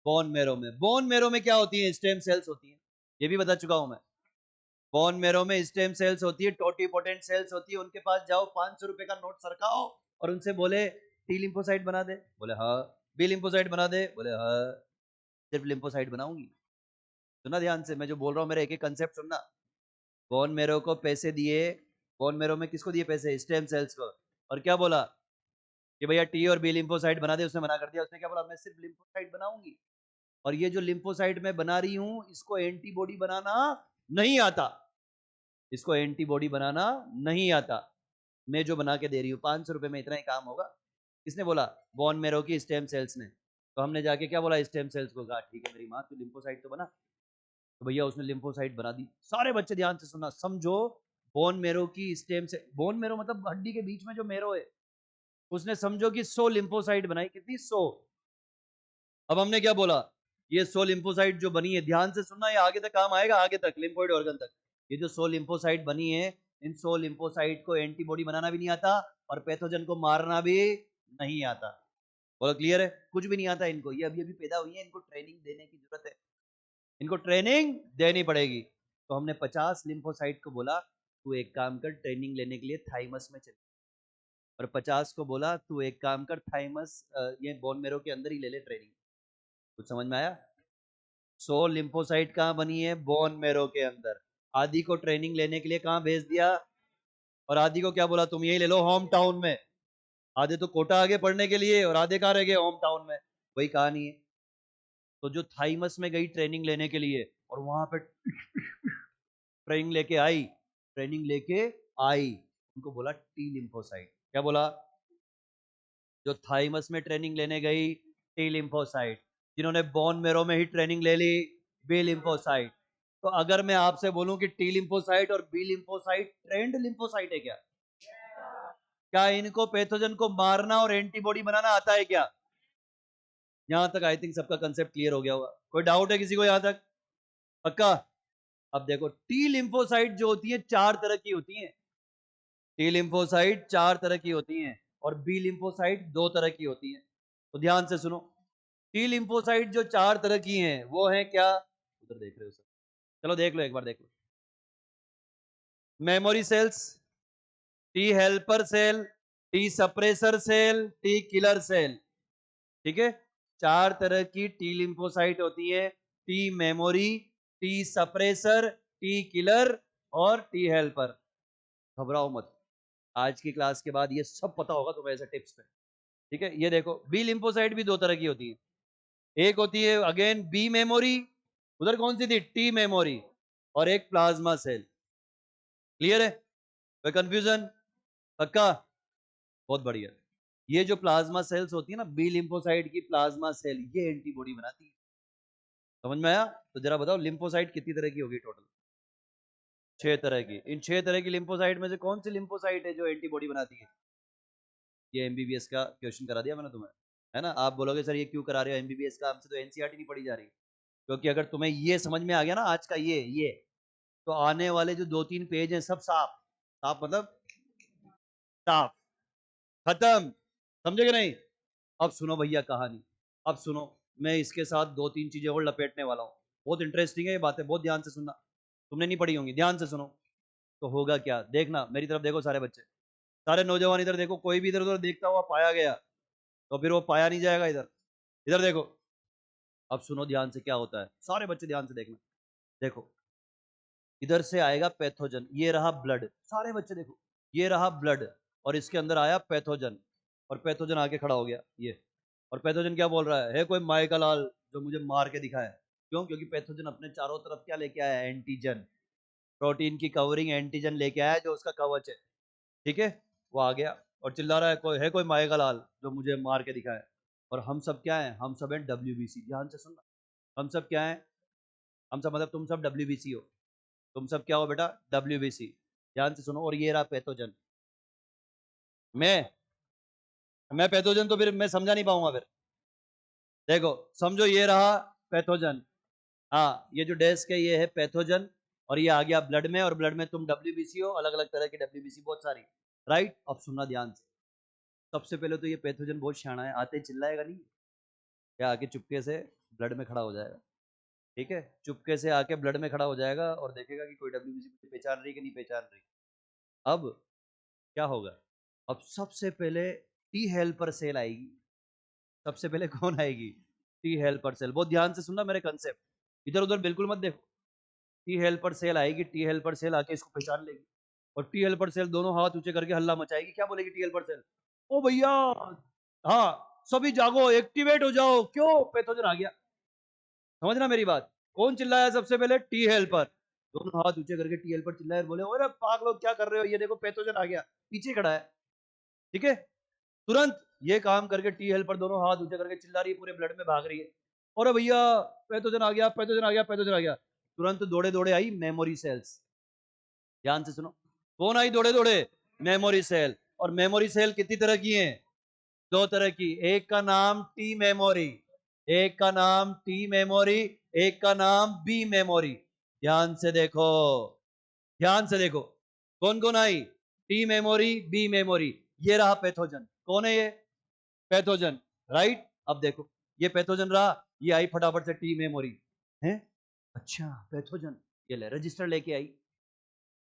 बोन मेरो में। बोन मेरो में क्या होती है? स्टेम सेल्स होती है, ये भी बता चुका हूं मैं। बोन मेरो में स्टेम सेल्स होती है, टोटीपोटेंट सेल्स होती है। उनके पास जाओ, 500 रुपए का नोट सरकाओ और उनसे बोले टी लिम्फोसाइट बना दे, बोले हाँ। बी लिम्फोसाइट बना दे, बोले हाँ। सिर्फ लिम्फोसाइट बनाऊंगी। सुना ध्यान से, मैं जो बोल रहा हूँ मेरा एक एक कंसेप्ट सुनना। बोन मेरो को पैसे दिए, बोन मेरो में किसको दिए पैसे? स्टेम सेल्स को। और क्या बोला कि भैया टी और बी लिम्फोसाइट बना दे, उसने मना कर दिया। उसने क्या बोला? मैं सिर्फ लिम्फोसाइट बनाऊंगी, और ये जो लिम्फोसाइट मैं बना रही हूं इसको एंटीबॉडी बनाना नहीं आता, इसको एंटीबॉडी बनाना नहीं आता, मैं जो बना के दे रही हूँ 500 रुपए में इतना ही काम होगा। किसने बोला? बोन मेरो की स्टेम सेल्स ने। तो हमने जाके क्या बोला स्टेम सेल्स को? कहा ठीक है मेरी माँ, तू लिम्फोसाइट तो बना। तो भैया उसने लिम्फोसाइट बना दी। सारे बच्चे ध्यान से सुनना, समझो। बोन मेरो की स्टेम से, बोन मेरो मतलब हड्डी के बीच में जो मेरो है, उसने समझो कि 100 लिम्फोसाइट बनाई। कितनी? 100। अब हमने क्या बोला? ये 100 लिम्फोसाइट जो बनी है, ध्यान से सुनना, ये आगे तक काम आएगा, आगे तक लिम्फोइड ऑर्गन तक। ये जो 100 लिम्फोसाइट बनी है, इन 100 लिम्फोसाइट को एंटीबॉडी बनाना भी नहीं आता और पैथोजन को मारना भी नहीं आता। बोलो क्लियर है? कुछ भी नहीं आता इनको, ये अभी अभी पैदा हुई है, इनको ट्रेनिंग देने की जरूरत है, इनको ट्रेनिंग देनी पड़ेगी। तो हमने 50 लिम्फोसाइट को बोला तू एक काम कर, ट्रेनिंग लेने के लिए थाइमस में चल, और 50 को बोला तू एक काम कर, थाइमस ये बोन मेरो के अंदर ही ले ले ट्रेनिंग। कुछ समझ में आया? 100 लिम्फोसाइट कहाँ बनी है? बोन मेरो के अंदर। आदि को ट्रेनिंग लेने के लिए कहाँ भेज दिया, और आदि को क्या बोला, तुम यही ले लो होम टाउन में। आधे तो कोटा आगे पढ़ने के लिए और आधे कहाँ रह गए, होम टाउन में। वही कहानी है। तो जो थाइमस में गई ट्रेनिंग लेने के लिए और वहां पे ट्रेनिंग लेके आई, ट्रेनिंग लेके आई, उनको बोला टी लिम्फोसाइट। क्या बोला? जो थाइमस में ट्रेनिंग लेने गई टी लिम्फोसाइट, जिन्होंने बोन मेरो में ही ट्रेनिंग ले ली बी लिम्फोसाइट। तो अगर मैं आपसे बोलूं कि टी लिम्फोसाइट और बी लिम्फोसाइट ट्रेंड लिम्फोसाइट है क्या? क्या इनको पैथोजन को मारना और एंटीबॉडी बनाना आता है क्या? यहां तक आई थिंक सबका कंसेप्ट क्लियर हो गया होगा। कोई डाउट है किसी को यहां तक? पक्का? अब देखो, टी लिम्फोसाइट जो होती है 4 तरह की होती है। टी लिम्फोसाइट 4 तरह की होती हैं और बी लिम्फोसाइट 2 तरह की होती हैं। तो ध्यान से सुनो, टी लिम्फोसाइट जो 4 तरह की हैं वो है क्या? उधर देख रहे हो सर? चलो देख लो, एक बार देख लो। Memory cells, T helper cell, T suppressor cell, T killer cell. ठीक है? 4 तरह की टी लिम्फोसाइट होती है, T memory, T suppressor, T killer और टी हेल्पर। घबराओ मत, आज की क्लास के बाद ये सब पता होगा तुम्हें ऐसे टिप्स पे। ठीक है? ये देखो, बी लिम्फोसाइट भी 2 तरह की होती है। एक होती है अगेन बी मेमोरी, उधर कौन सी थी? टी मेमोरी, और एक प्लाज्मा सेल। क्लियर है? कोई कंफ्यूजन? पक्का? बहुत बढ़िया। ये जो प्लाज्मा सेल्स होती है ना, बी लिम्फोसाइट की प्लाज्मा सेल, ये एंटीबॉडी बनाती है। समझ में आया? तो जरा बताओ लिम्फोसाइट कितनी तरह की होगी टोटल? 6 तरह की। इन 6 तरह की लिम्फोसाइट में से कौन सी लिम्फोसाइट है जो एंटीबॉडी बनाती है? ये एमबीबीएस का क्वेश्चन करा दिया मैंने तुम्हें, है ना? आप बोलोगे सर ये क्यों करा रहे हो एमबीबीएस का, हमसे तो एनसीईआरटी नहीं पढ़ी जा रही। क्योंकि अगर तुम्हें ये समझ में आ गया ना आज का ये, तो आने वाले जो 2-3 पेज हैं सब साफ। साफ मतलब साफ, खत्म। समझे कि नहीं? अब सुनो भैया कहानी, अब सुनो। मैं इसके साथ 2-3 चीजें और लपेटने वाला हूँ। बहुत इंटरेस्टिंग है ये बातें, बहुत ध्यान से सुनना। तुमने नहीं पढ़ी होंगी, ध्यान से सुनो। तो होगा क्या, देखना मेरी तरफ देखो सारे बच्चे, सारे नौजवान इधर देखो। कोई भी इधर उधर देखता हुआ पाया गया तो फिर वो पाया नहीं जाएगा। इधर इधर देखो। अब सुनो ध्यान से क्या होता है, सारे बच्चे ध्यान से देखना। देखो, इधर से आएगा पैथोजन, ये रहा ब्लड। सारे बच्चे देखो, ये रहा ब्लड और इसके अंदर आया पैथोजन, और पैथोजन आके खड़ा हो गया ये। और पैथोजन क्या बोल रहा है कोई माई का लाल जो मुझे मार के दिखाए? क्यों? क्योंकि पैथोजन अपने चारों तरफ क्या लेके आया है? एंटीजन। प्रोटीन की कवरिंग एंटीजन लेके आया जो उसका कवच है। ठीक है? वो आ गया और चिल्ला रहा है कोई माई का लाल जो मुझे मार के दिखाए। और हम सब क्या है? हम सब हैं डब्ल्यूबीसी। ध्यान से सुनना, हम सब क्या है? हम सब मतलब तुम सब डब्ल्यूबीसी हो। तुम सब क्या हो बेटा? डब्ल्यूबीसी। ध्यान से सुनो। और ये रहा पैथोजन। मैं पैथोजन तो फिर मैं समझा नहीं पाऊंगा फिर। देखो समझो, ये रहा पैथोजन। हाँ, ये जो डेस्क है ये है पैथोजन, और ये आ गया ब्लड में, और ब्लड में तुम डब्ल्यूबीसी हो, अलग अलग तरह की डब्ल्यूबीसी बहुत सारी। राइट? अब सुनना ध्यान से। सबसे पहले तो ये पैथोजन बहुत शाना है, आते चिल्लाएगा नहीं, या आके चुपके से ब्लड में खड़ा हो जाएगा। ठीक है? चुपके से आके ब्लड में खड़ा हो जाएगा और देखेगा कि कोई डब्ल्यूबीसी पहचान रही कि नहीं पहचान रही। अब क्या होगा? अब सबसे पहले टी हेल्पर सेल आएगी। सबसे पहले कौन आएगी? T helper cell. बहुत ध्यान से सुनना मेरे कंसेप्ट, इधर उधर बिल्कुल मत देखो। टी हेल्पर सेल आएगी, टी हेल्पर सेल आके इसको पहचान लेगी, और टी हेल्पर सेल दोनों हाथ ऊंचे करके हल्ला मचाएगी। क्या बोलेगी टी हेल्पर सेल? ओ भैया, हाँ सभी जागो, एक्टिवेट हो जाओ। क्यों? पैथोजन आ गया। समझना मेरी बात। कौन चिल्लाया सबसे पहले? T helper. दोनों हाथ ऊंचे करके टी हेल्पर चिल्लाए और बोले अरे पागल लोग क्या कर रहे हो, ये देखो पैथोजन आ गया, पीछे खड़ा है। ठीक है? तुरंत ये काम करके टी हेल्पर दोनों हाथ ऊंचे करके चिल्ला रही है, पूरे ब्लड में भाग रही है, और भैया पैथोजन आ गया, पैथोजन आ गया, पैथोजन आ गया। तुरंत दौड़े दौड़े आई मेमोरी सेल्स। ध्यान से सुनो, कौन आई दौड़े दौड़े? Memory cell. और मेमोरी सेल कितनी तरह की हैं? 2 तरह की। एक का नाम टी मेमोरी, एक का नाम टी मेमोरी, एक का नाम बी मेमोरी। ध्यान से देखो, ध्यान से देखो, कौन कौन आई? T memory, B memory. ये रहा पैथोजन। कौन है ये? पैथोजन। राइट। अब देखो ये पैथोजन रहा, ये आई फटाफट से टी मेमोरी है। अच्छा पैथोजन, ये ले रजिस्टर लेके आई,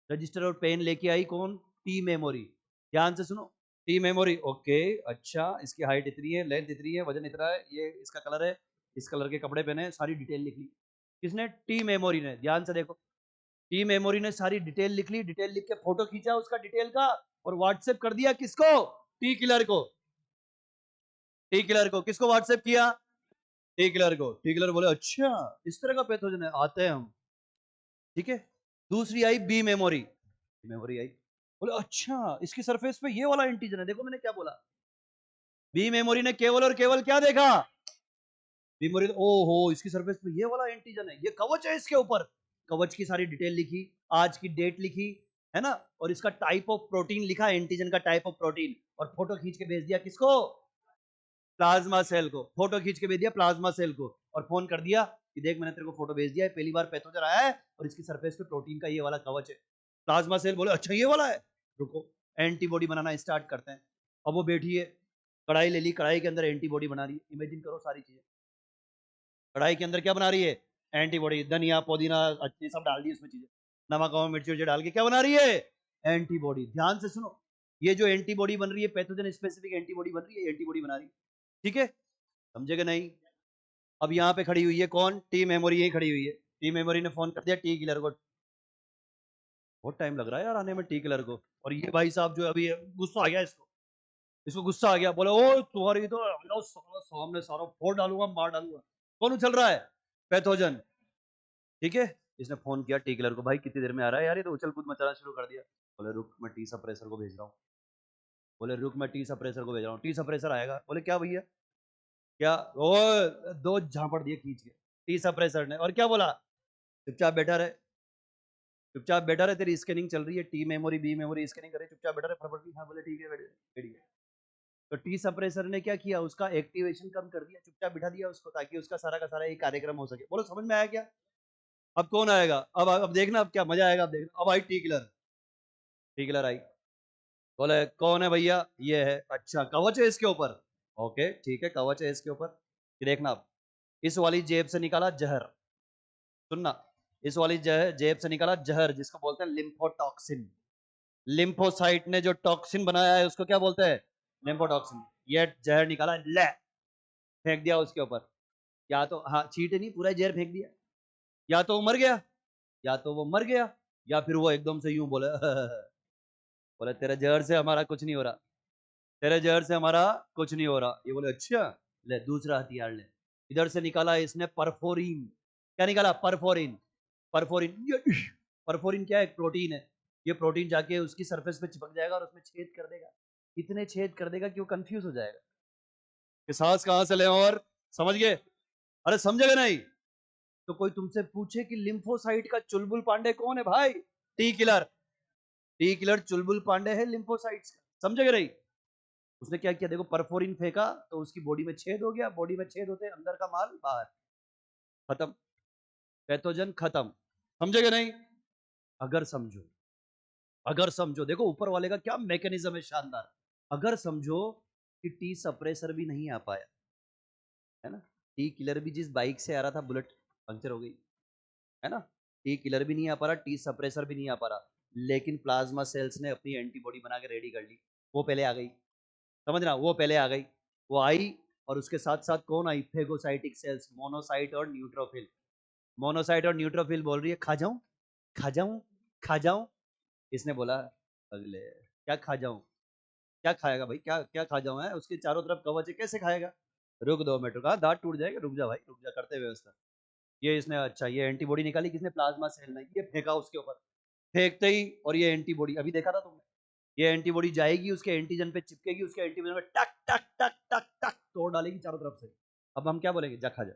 रजिस्टर और पेन लेके आई कौन, टी मेमोरी। ध्यान से सुनो, टी मेमोरी ओके। अच्छा इसकी हाइट इतनी है, लेंथ इतनी है, वजन इतना है, ये इसका कलर है, इस कलर के कपड़े पहने, सारी डिटेल लिख ली। किसने, टी मेमोरी ने। ध्यान से देखो, टी मेमोरी ने सारी डिटेल लिख ली, डिटेल लिख के फोटो खींचा उसका डिटेल का और व्हाट्सएप कर दिया किसको, टी किलर को। टी किलर को किसको व्हाट्सएप किया, टी किलर को। टी किलर बोले अच्छा इस तरह का पैथोजन है, आते हैं हम। ठीक है, दूसरी आई बी मेमोरी, मेमोरी आई, बोले अच्छा इसकी सरफेस पे ये वाला एंटीजन है। देखो मैंने क्या बोला, बी मेमोरी ने केवल और केवल क्या देखा, बी मेमोरी, ओहो इसकी सरफेस पे ये वाला एंटीजन है, ये कवच है इसके ऊपर। कवच की सारी डिटेल लिखी, आज की डेट लिखी, है ना, और इसका टाइप ऑफ प्रोटीन लिखा, एंटीजन का टाइप ऑफ प्रोटीन, और फोटो खींच के भेज दिया किसको, प्लाज्मा सेल को। फोटो खींच के भेज दिया प्लाज्मा सेल को, और फोन कर दिया कि देख मैंने तेरे को फोटो भेज दिया है, पहली बार पैथोजन आया है और इसकी सरफेस पे प्रोटीन का ये वाला कवच है। प्लाज्मा सेल बोले अच्छा ये वाला है, रुको एंटीबॉडी बनाना स्टार्ट करते हैं। अब वो बैठी है, कढ़ाई ले ली, कढ़ाई के अंदर एंटीबॉडी बना रही है। इमेजिन करो सारी चीजें, कढ़ाई के अंदर क्या बना रही है, एंटीबॉडी, धनिया पुदीना अच्छी सब डाल दी उसमें चीजें, नमक और मिर्ची उर्ची डाल के क्या बना रही है, एंटीबॉडी। ध्यान से सुनो, ये जो एंटीबॉडी बन रही है पैथोजन स्पेसिफिक एंटीबॉडी बन रही है, एंटीबॉडी बना रही है। ठीक है, समझेगा नहीं। अब यहाँ पे खड़ी हुई है कौन, टी मेमोरी यही खड़ी हुई है। टी मेमोरी ने फोन कर दिया टी किलर को, बहुत टाइम लग रहा है यार आने में टी किलर को। और ये भाई साहब जो अभी गुस्सा आ गया इसको, इसको गुस्सा आ गया, बोले ओ तुम्हारी तो सामने सारा फोड़ डालूंगा, मार डालूंगा। कौन उछल रहा है, पैथोजन। ठीक है, इसने फोन किया टी किलर को, भाई कितनी देर में आ रहा है यार, ये तो उछल कूद मचाना शुरू कर दिया। बोले रुक मैं टी सप्रेसर को भेज रहा हूँ, बोले रुक मैं टी सप्रेसर को भेज रहा हूँ। टी सप्रेसर आएगा, बोले क्या भैया क्या, ओ दो झापड़ दिए खींच के टी सप्रेसर ने, और क्या बोला, चुपचाप बैठा रहे, चुपचाप बैठा रहे, तेरी स्कैनिंग चल रही है, T memory B memory scanning कर रही है, चुपचाप बैठा रहे, फटाफट। हाँ बोले ठीक है बैठ गया। तो टी सप्रेसर ने क्या किया, उसका एक्टिवेशन कम कर दिया, चुपचाप बिठा दिया उसको, ताकि उसका सारा का सारा ये कार्यक्रम हो सके। बोलो समझ में आया क्या। अब कौन आएगा, अब देखना, अब क्या मजा आएगा, अब देखना। अब आई टी किलर, टी किलर आई, बोले कौन है भैया, ये है। अच्छा कवच है इसके ऊपर, ओके ठीक है कवच है इसके ऊपर। ये देखना, अब इस वाली जेब से निकाला जहर, सुनना, इस वाली जेब से निकाला जहर, जिसको बोलते हैं लिम्फोटॉक्सिन। लिम्फोसाइट ने जो टॉक्सिन बनाया है उसको क्या बोलते हैं, लिम्फोटॉक्सिन। ये जहर निकाला, ले फेंक दिया उसके ऊपर। या तो हाँ चीट नहीं, पूरा जहर फेंक दिया। या तो वो मर गया, या तो वो मर गया, या फिर वो एकदम से यूं बोले बोले तेरे जहर से हमारा कुछ नहीं हो रहा, तेरे जहर से हमारा कुछ नहीं हो रहा। ये बोले अच्छा, ले दूसरा हथियार ले। इधर से निकाला इसने परफोरिन। क्या निकाला, परफोरिन। परफोरिन, परफोरिन क्या है, एक प्रोटीन है। ये प्रोटीन जाके उसकी सरफेस पे चिपक जाएगा और उसमें छेद कर देगा, इतने छेद कर देगा कि वो कंफ्यूज हो जाएगा कि सांस कहां से ले, और समझ गए, अरे समझेगा नहीं। तो कोई तुमसे पूछे कि लिम्फोसाइट का चुलबुल पांडे कौन है भाई, टी किलर। टी किलर चुलबुल पांडे है लिम्फोसाइट्स का, समझेगा नहीं। उसने क्या किया देखो, परफोरिन फेंका तो उसकी बॉडी में छेद हो गया, बॉडी में छेद होते अंदर का माल बाहर, खत्म, पैथोजन खत्म। समझेगा नहीं, अगर समझो, अगर समझो, देखो ऊपर वाले का क्या मैकेनिज्म है शानदार। अगर समझो कि टी सप्रेसर भी नहीं आ पाया, है ना, टी किलर भी जिस बाइक से आ रहा था बुलेट पंक्चर हो गई, है ना, टी किलर भी नहीं आ पा रहा, टी सप्रेसर भी नहीं आ पा रहा, लेकिन प्लाज्मा सेल्स ने अपनी एंटीबॉडी बना के रेडी कर ली, वो पहले आ गई। समझना, वो पहले आ गई, वो आई, और उसके साथ साथ कौन आई, फेगोसाइटिक सेल्स, मोनोसाइट और न्यूट्रोफिल। मोनोसाइट और न्यूट्रोफिल बोल रही है खा जाऊं, खा जाऊं, खा जाऊं। इसने बोला अगले क्या खा जाऊं, क्या खाएगा भाई, क्या क्या खा जाऊं, है उसके चारों तरफ कवच है, कैसे खाएगा। रुक 2 मिनट, रुका दांत टूट जाएगा, रुक जा भाई रुक जा, करते व्यवस्था। ये इसने अच्छा ये एंटीबॉडी निकाली किसने, प्लाज्मा सेल ने, ये फेंका उसके ऊपर। फेंकते ही, और ये एंटीबॉडी अभी देखा था तुमने, ये एंटीबॉडी जाएगी उसके एंटीजन पे चिपकेगी, उसके एंटीजन पे टक टक टक टक टक तोड़ डालेगी चारों तरफ से। अब हम क्या बोलेंगे, जा खा जा।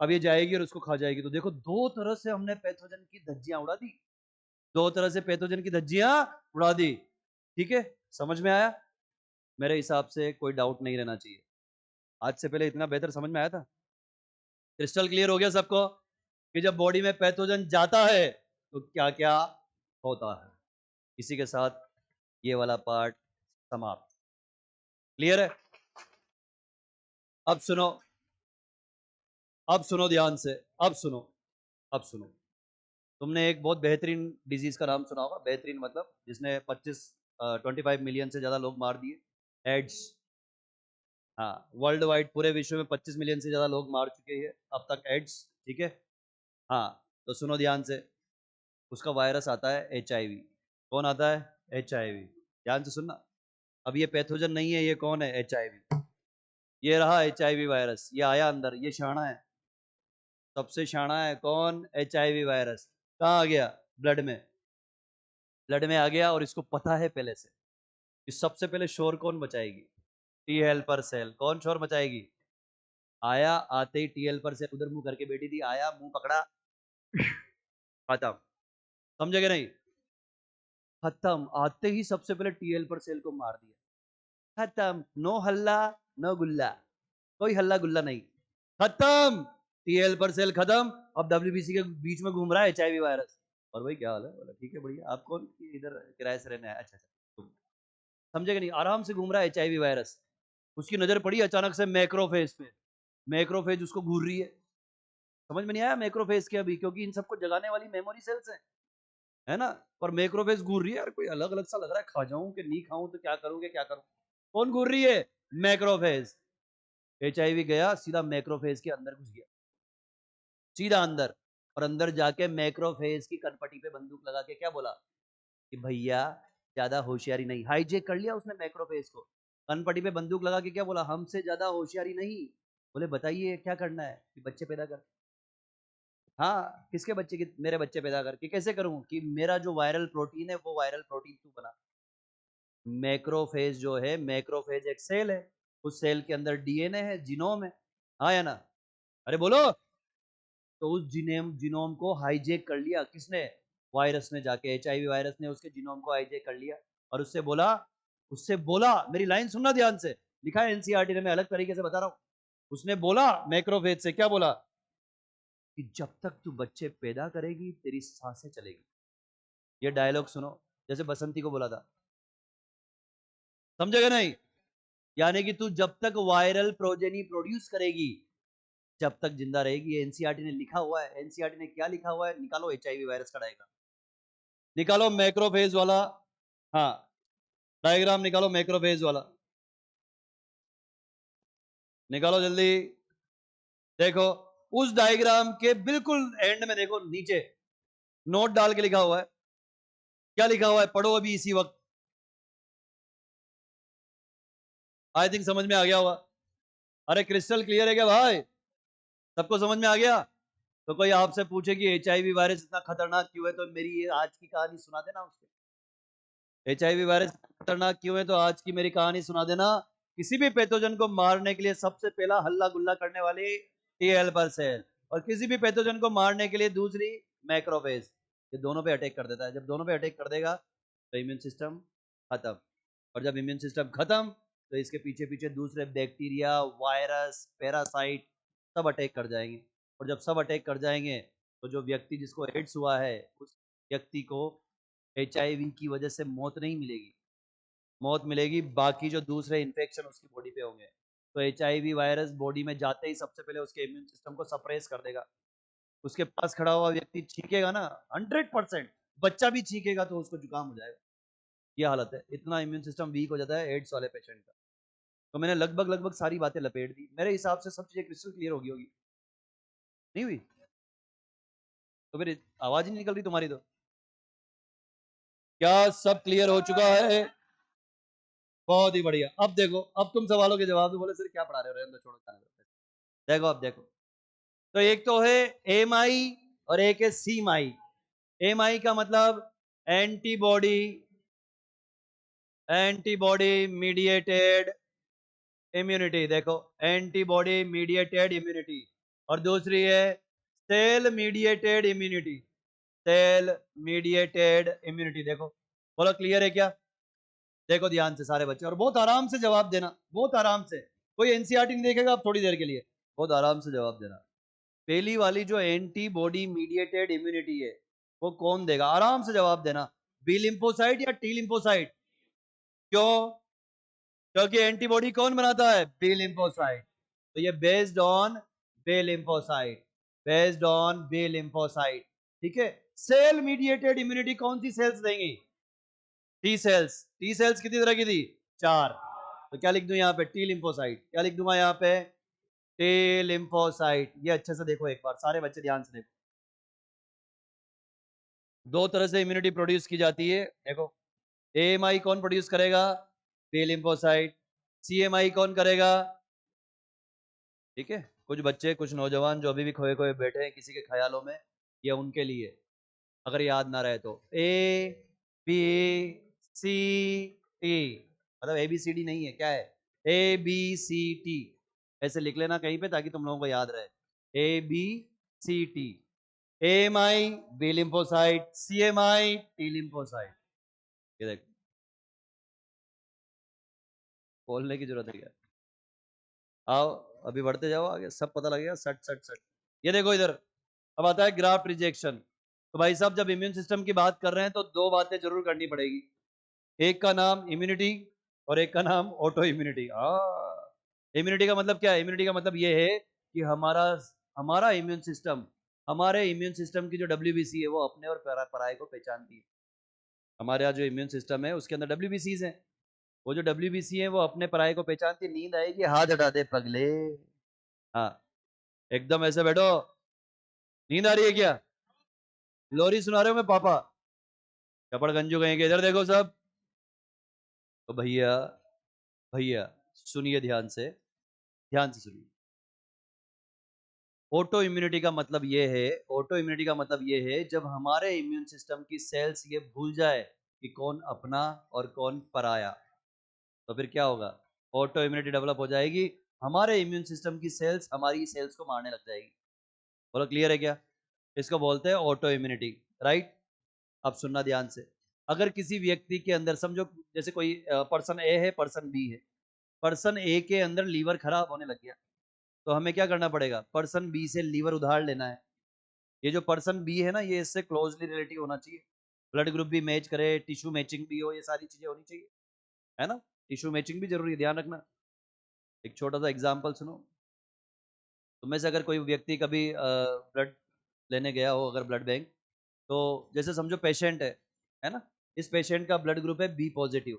अब ये जाएगी और उसको खा जाएगी। तो देखो दो तरह से हमने पैथोजन की धज्जियां उड़ा दी, दो तरह से पैथोजन की धज्जियां उड़ा दी। ठीक है, समझ में आया। मेरे हिसाब से कोई डाउट नहीं रहना चाहिए, आज से पहले इतना बेहतर समझ में आया था। क्रिस्टल क्लियर हो गया सबको कि जब बॉडी में पैथोजन जाता है तो क्या क्या होता है। इसी के साथ ये वाला पार्ट समाप्त। क्लियर है। अब सुनो, अब सुनो ध्यान से, अब सुनो, अब सुनो। तुमने एक बहुत बेहतरीन डिजीज का नाम सुना होगा, बेहतरीन मतलब जिसने 25 मिलियन से ज्यादा लोग मार दिए, एड्स। हाँ, वर्ल्ड वाइड पूरे विश्व में 25 मिलियन से ज्यादा लोग मार चुके हैं अब तक एड्स, ठीक है। हाँ, तो सुनो ध्यान से, उसका वायरस आता है HIV। कौन आता है? HIV। ध्यान से सुनना, अब ये पैथोजन नहीं है, ये कौन है? HIV। ये रहा HIV वायरस, ये आया अंदर, ये शाना है, सबसे शाना है कौन? HIV virus. कहाँ आ गया? ब्लड में, ब्लड में आ गया, और इसको पता है पहले से कि सबसे पहले शोर कौन मचाएगी? T helper cell. कौन शोर मचाएगी? आया, आते ही टी हेल्पर सेल उधर मुंह करके बैठी थी, आया मुंह पकड़ा, खत्म। समझे कि नहीं? खत्म, आते ही सबसे पहले टी हेल्पर सेल को मार दिया, खत्म। नो हल्ला, नो गुल्ला, कोई हल्ला गुल्ला नहीं, खत्म। टी हेल्पर सेल खत्म। अब WBC के बीच में घूम रहा है HIV वायरस। और भाई क्या हाल है? बोला ठीक है बढ़िया। आप कौन? इधर किराए से रहने आया? अच्छा अच्छा। समझे कि नहीं? आराम से घूम रहा है HIV वायरस। उसकी नजर पड़ी अचानक से मैक्रोफेज पे, मैक्रोफेज उसको घूर रही है। समझ में नहीं आया मैक्रोफेज के अभी, क्योंकि इन सबको जगाने वाली मेमोरी सेल्स है ना। पर मैक्रोफेज घूर रही है यार, कोई अलग अलग सा लग रहा है, खा जाऊं कि नहीं खाऊं, तो क्या करूंगे, क्या करूं? कौन घूर रही है? मैक्रोफेज। HIV गया सीधा मैक्रोफेज के अंदर घुस गया, सीधा अंदर। और अंदर जाके मैक्रोफेज की कनपटी पे बंदूक लगा के क्या बोला कि भैया ज्यादा होशियारी नहीं। हाईजेक कर लिया उसने मैक्रोफेज को, कनपटी पे बंदूक लगा के क्या बोला? हमसे ज्यादा होशियारी नहीं। बोले बताइए क्या करना है? कि बच्चे पैदा कर। हाँ, किसके बच्चे की? मेरे बच्चे पैदा करके कैसे करूं? कि मेरा जो वायरल प्रोटीन है वो वायरल प्रोटीन तू बना। मैक्रोफेज जो है, मैक्रोफेज एक सेल है, उस सेल के अंदर DNA है, जीनोम है। हाँ या ना? अरे बोलो। तो उस जीनोम को हाईजेक कर लिया किसने? वायरस ने जाके, HIV वायरस ने उसके जीनोम को हाईजेक कर लिया। और उससे बोला, मेरी लाइन सुनना ध्यान से, लिखा है NCERT ने, मैं अलग तरीके से बता रहा हूं। उसने बोला मैक्रोफेज से, क्या बोला? कि जब तक तू बच्चे पैदा करेगी तेरी सांसें चलेगी। ये डायलॉग सुनो, जैसे बसंती को बोला था। समझेगा नहीं? यानी कि तू जब तक वायरल प्रोजेनी प्रोड्यूस करेगी, जब तक जिंदा रहेगी। ये NCERT ने लिखा हुआ है। NCERT ने क्या लिखा हुआ है? निकालो HIV वायरस का डायग्राम, निकालो मैक्रोफेज वाला। हाँ, डायग्राम निकालो मैक्रोफेज वाला, निकालो जल्दी। देखो, उस डायग्राम के बिल्कुल एंड में देखो, नीचे नोट डाल के लिखा हुआ है। क्या लिखा हुआ है? पढ़ो अभी इसी वक्त। आई थिंक समझ में आ गया होगा। अरे क्रिस्टल क्लियर है क्या भाई? सबको समझ में आ गया? तो कोई आपसे पूछे कि HIV वायरस इतना खतरनाक क्यों है, तो मेरी ये आज की कहानी सुना देना उसको। HIV वायरस खतरनाक क्यों है, तो आज की मेरी कहानी सुना देना। किसी भी पैथोजन को मारने के लिए सबसे पहला हल्ला गुल्ला करने वाली टी हेल्पर सेल, और किसी भी पैथोजन को मारने के लिए दूसरी मैक्रोफेज। ये दोनों पे अटैक कर देता है। जब दोनों पे अटैक कर देगा तो इम्यून सिस्टम खत्म। और जब इम्यून सिस्टम खत्म तो इसके पीछे पीछे दूसरे बैक्टीरिया, वायरस, पैरासाइट सब अटैक कर जाएंगे। और जब सब अटैक कर जाएंगे तो जो व्यक्ति जिसको एड्स हुआ है, उस व्यक्ति को HIV की वजह से मौत नहीं मिलेगी, मौत मिलेगी बाकी जो दूसरे इन्फेक्शन उसकी बॉडी पे होंगे। तो HIV वायरस बॉडी में जाते ही सबसे पहले उसके इम्यून सिस्टम को सप्रेस कर देगा। उसके पास खड़ा हुआ व्यक्ति छींकेगा ना, 100%, बच्चा भी छींकेगा तो उसको जुकाम हो जाएगा। ये हालत है, इतना इम्यून सिस्टम वीक हो जाता है एड्स वाले पेशेंट का। तो मैंने लगभग लगभग सारी बातें लपेट दी, मेरे हिसाब से सब चीजें क्रिस्टल क्लियर होगी नहीं हुई? तो फिर आवाज ही नहीं निकल रही तुम्हारी तो। क्या सब क्लियर हो चुका है? बहुत ही बढ़िया। अब देखो, अब तुम सवालों के जवाब दो। बोले सर क्या पढ़ा रहे हो, रहने दो, छोड़ो, जाने दो। देखो, अब देखो, तो एक तो है MI और एक है CMI। MI का मतलब एंटीबॉडी, एंटीबॉडी मीडिएटेड इम्यूनिटी। देखो, एंटीबॉडी मीडिएटेड इम्यूनिटी। और दूसरी है cell mediated immunity, cell mediated immunity. देखो, बोलो क्लियर है क्या? देखो ध्यान से सारे बच्चे, और बहुत आराम से जवाब देना, बहुत आराम से। कोई NCERT नहीं देखेगा आप थोड़ी देर के लिए, बहुत आराम से जवाब देना। पहली वाली जो एंटीबॉडी मीडिएटेड इम्यूनिटी है, वो कौन देगा? आराम से जवाब देना। बी लिम्फोसाइट या टी लिम्फोसाइट? क्यों? क्योंकि एंटीबॉडी कौन बनाता है? B lymphocyte. तो ये based on B lymphocyte, based on B lymphocyte, ठीक है। सेल मीडिएटेड इम्यूनिटी कौन सी सेल्स देंगी? T cells. टी सेल्स कितनी तरह की थी? 4। तो क्या लिख दूं यहाँ पे? T lymphocyte. क्या लिख दूंगा यहाँ पे? T lymphocyte. ये अच्छे से देखो एक बार, सारे बच्चे ध्यान से देखो। दो तरह से इम्यूनिटी प्रोड्यूस की जाती है, देखो। एएमआई कौन प्रोड्यूस करेगा? B lymphocyte. सीएमआई कौन करेगा? ठीक है। कुछ बच्चे, कुछ नौजवान जो अभी भी खोए खोए बैठे हैं किसी के ख्यालों में, ये उनके लिए, अगर याद ना रहे तो। ए बी सी टी, मतलब ए बी सी डी नहीं है, क्या है? ए बी सी टी, ऐसे लिख लेना कहीं पे ताकि तुम लोगों को याद रहे। A B C T. M I B lymphocyte, C M I T lymphocyte. ये देख, बोलने की जरूरत है क्या? आओ अभी बढ़ते जाओ आगे, सब पता लगेगा। सट सट सट। ये देखो इधर, अब आता है ग्राफ्ट रिजेक्शन। तो भाई साहब, जब इम्यून सिस्टम की बात कर रहे हैं तो दो बातें जरूर करनी पड़ेगी। एक का नाम इम्यूनिटी और एक का नाम ऑटो इम्यूनिटी। इम्यूनिटी का मतलब क्या है? इम्यूनिटी का मतलब ये है कि हमारा हमारा इम्यून सिस्टम, हमारे इम्यून सिस्टम की जो डब्ल्यूबीसी है वो अपने और पराये को पहचानती है। हमारे यहाँ जो इम्यून सिस्टम है उसके अंदर डब्ल्यूबीसीज हैं। वो जो डब्ल्यूबीसी है वो अपने पराये को पहचानती है। नींद आएगी, हाथ हटा दे पगले। हाँ, एकदम ऐसे बैठो। नींद आ रही है क्या? लोरी सुना रहे हो मैं पापा? चपड़ गंजू कहेंगे, इधर देखो सब। तो भैया, भैया सुनिए ध्यान से, ध्यान से सुनिए। ऑटो इम्यूनिटी का मतलब ये है, ऑटो इम्यूनिटी का मतलब ये है जब हमारे इम्यून सिस्टम की सेल्स ये भूल जाए कि कौन अपना और कौन पराया, तो फिर क्या होगा? ऑटो इम्यूनिटी डेवलप हो जाएगी। हमारे इम्यून सिस्टम की सेल्स हमारी सेल्स को मारने लग जाएगी। बोलो क्लियर है क्या? इसको बोलते हैं ऑटो इम्यूनिटी, राइट। अब सुनना ध्यान से। अगर किसी व्यक्ति के अंदर, समझो जैसे कोई पर्सन ए है, पर्सन बी है। पर्सन ए के अंदर लीवर खराब होने लग गया, तो हमें क्या करना पड़ेगा? पर्सन बी से लीवर उधार लेना है। ये जो पर्सन बी है ना, ये इससे क्लोजली रिलेटिव होना चाहिए। ब्लड ग्रुप भी मैच करे, टिश्यू मैचिंग भी हो, ये सारी चीजें होनी चाहिए, है ना। टिश्यू मैचिंग भी जरूरी है, ध्यान रखना। एक छोटा सा एग्जांपल सुनो। तुम में से अगर कोई व्यक्ति कभी ब्लड लेने गया हो, अगर ब्लड बैंक, तो जैसे समझो पेशेंट है ना। इस पेशेंट का ब्लड ग्रुप है बी पॉजिटिव।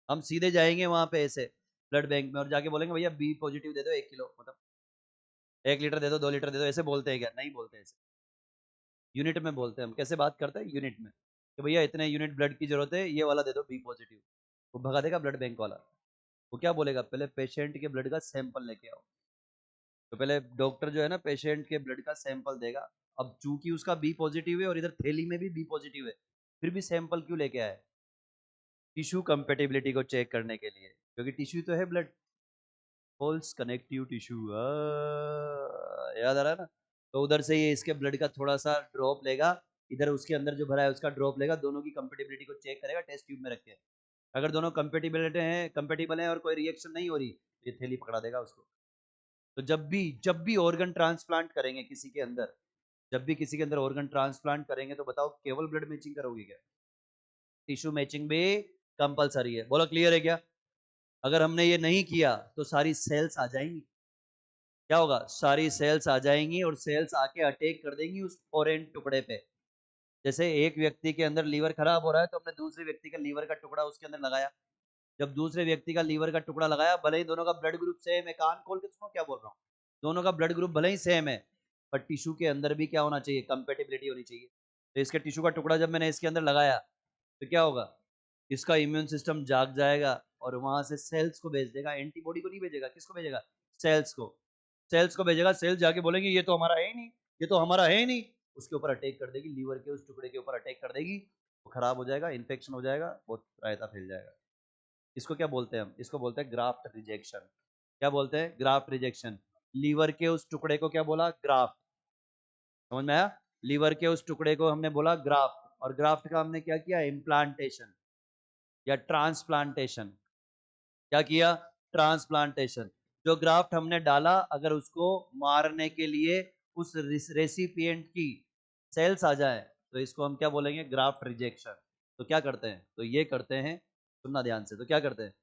हम सीधे जाएंगे वहां पे ऐसे ब्लड बैंक में और जाके बोलेंगे भैया बी पॉजिटिव दे दो 1 किलो, मतलब 1 लीटर दे दो, 2 लीटर दे दो। ऐसे बोलते हैं क्या? नहीं बोलते ऐसे। यूनिट में बोलते हैं हम। कैसे बात करते हैं? यूनिट में, कि भैया इतने यूनिट ब्लड की जरूरत है, ये वाला दे दो बी पॉजिटिव। वो भगा देगा ब्लड बैंक वाला। वो क्या बोलेगा? पहले पेशेंट के ब्लड का सैंपल लेके आओ। तो पहले डॉक्टर जो है ना, पेशेंट के ब्लड का सैंपल देगा। अब चूंकि उसका बी पॉजिटिव है और इधर थैली में भी बी पॉजिटिव है, फिर भी सैंपल क्यों लेके आए? टिश्यू कंपेटिबिलिटी को चेक करने के लिए, क्योंकि टिश्यू तो है ब्लड, होल्स कनेक्टिव टिश्यू। याद आ रहा है ना। तो उधर से ये इसके ब्लड का थोड़ा सा ड्रॉप लेगा, इधर उसके अंदर जो भरा है उसका ड्रॉप लेगा, दोनों की कंपेटिबिलिटी को चेक करेगा टेस्ट ट्यूब में रख के। अगर दोनों कंपेटिबल हैं और कोई रिएक्शन नहीं हो रही, तो ये थैली पकड़ा देगा उसको। तो जब भी ऑर्गन ट्रांसप्लांट करेंगे किसी के अंदर, जब भी किसी के अंदर ऑर्गन ट्रांसप्लांट करेंगे, तो बताओ केवल ब्लड मैचिंग करोगे क्या? टिश्यू मैचिंग भी कंपलसरी है। बोलो क्लियर है क्या? अगर हमने ये नहीं किया तो सारी सेल्स आ जाएंगी। क्या होगा? सारी सेल्स आ जाएंगी और सेल्स आके अटैक कर देंगी उस फॉरेन टुकड़े पे। जैसे एक व्यक्ति के अंदर लीवर खराब हो रहा है, तो हमने दूसरे व्यक्ति का लीवर का टुकड़ा उसके अंदर लगाया। जब दूसरे व्यक्ति का लीवर का टुकड़ा लगाया, भले ही दोनों का ब्लड ग्रुप सेम है, कान खोल के सुनो क्या बोल रहा हूँ, दोनों का ब्लड ग्रुप भले ही सेम है, पर टिश्यू के अंदर भी क्या होना चाहिए? कंपेटिबिलिटी होनी चाहिए। तो इसके टिश्यू का टुकड़ा जब मैंने इसके अंदर लगाया, तो क्या होगा? इसका इम्यून सिस्टम जाग जाएगा और वहां से सेल्स को भेज देगा। एंटीबॉडी को नहीं भेजेगा, किसको भेजेगा? सेल्स को। सेल्स को भेजेगा। सेल्स जाके बोलेंगे ये तो हमारा है ही नहीं, ये तो हमारा है ही नहीं। उसके ऊपर अटैक कर देगी, लीवर के उस टुकड़े के ऊपर अटैक कर देगी। वो खराब हो जाएगा, इन्फेक्शन हो जाएगा, बहुत रायता फैल जाएगा। इसको क्या बोलते हैं हम? इसको बोलते हैं ग्राफ्ट रिजेक्शन। क्या बोलते हैं? Graft rejection. लीवर के उस टुकड़े को क्या बोला? ग्राफ्ट। समझ में आया? लीवर के उस टुकड़े को हमने बोला ग्राफ्ट, और ग्राफ्ट का हमने क्या किया? इम्प्लांटेशन या ट्रांसप्लांटेशन। क्या किया? ट्रांसप्लांटेशन। जो ग्राफ्ट हमने डाला, अगर उसको मारने के लिए उस रेसिपिएंट की सेल्स आ जाए, तो इसको हम क्या बोलेंगे? Graft rejection. तो क्या करते हैं? तो ये करते हैं, सुनना ध्यान से, तो क्या करते हैं?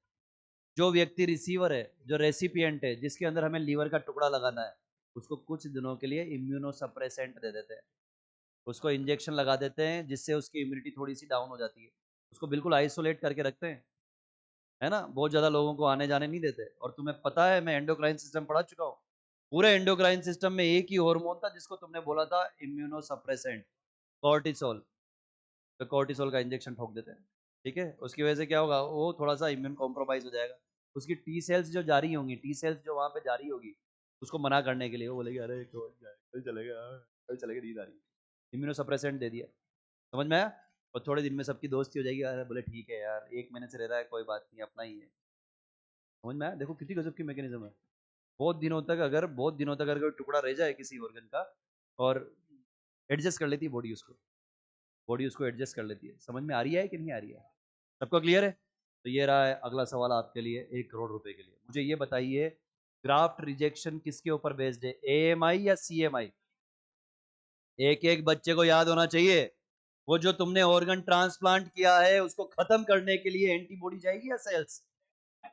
जो व्यक्ति रिसीवर है, जो रेसिपिएंट है, जिसके अंदर हमें लीवर का टुकड़ा लगाना है, उसको कुछ दिनों के लिए इम्यूनोसप्रेसेंट दे देते हैं, उसको इंजेक्शन लगा देते हैं, जिससे उसकी इम्यूनिटी थोड़ी सी डाउन हो जाती है, उसको बिल्कुल आइसोलेट करके रखते हैं, है ना, बहुत ज्यादा लोगों को आने जाने नहीं देते। और तुम्हें पता है, मैं एंडोक्राइन सिस्टम पढ़ा चुका हूँ, पूरे एंडोक्राइन सिस्टम में एक ही हार्मोन था जिसको तुमने बोला था इम्यूनोसप्रेसेंट, कॉर्टिसोल। तो कॉर्टिसोल का इंजेक्शन ठोक देते हैं, ठीक है, उसकी वजह से क्या होगा, वो थोड़ा सा इम्यून कॉम्प्रोमाइज हो जाएगा, उसकी टी सेल्स जो जारी होंगी, टी सेल्स जो वहाँ पे जारी होगी, उसको मना करने के लिए वो बोलेगी अरे कल चलेगा, कल चलेगा, नींद आ रही है, इम्यूनोसप्रेसेंट दे दिया, समझ में आया। और थोड़े दिन में सबकी दोस्ती हो जाएगी, अरे बोले ठीक है यार, 1 महीने से रह रहा है, कोई बात नहीं, अपना ही है, समझ में आया। देखो कितनी गजब की मैकेनिज्म है। बहुत दिनों तक अगर कोई टुकड़ा रह जाए किसी ऑर्गन का, और एडजस्ट कर लेती है बॉडी उसको, बॉडी उसको एडजस्ट कर लेती है। समझ में आ रही है कि नहीं आ रही है, सबको क्लियर है। तो ये रहा है अगला सवाल आपके लिए 1 करोड़ रुपए के लिए। मुझे ये बताइए, ग्राफ्ट रिजेक्शन किसके ऊपर बेस्ड है, AMI या CMI? एक एक बच्चे को याद होना चाहिए, वो जो तुमने ऑर्गन ट्रांसप्लांट किया है उसको खत्म करने के लिए एंटीबॉडी जाएगी या सेल्स?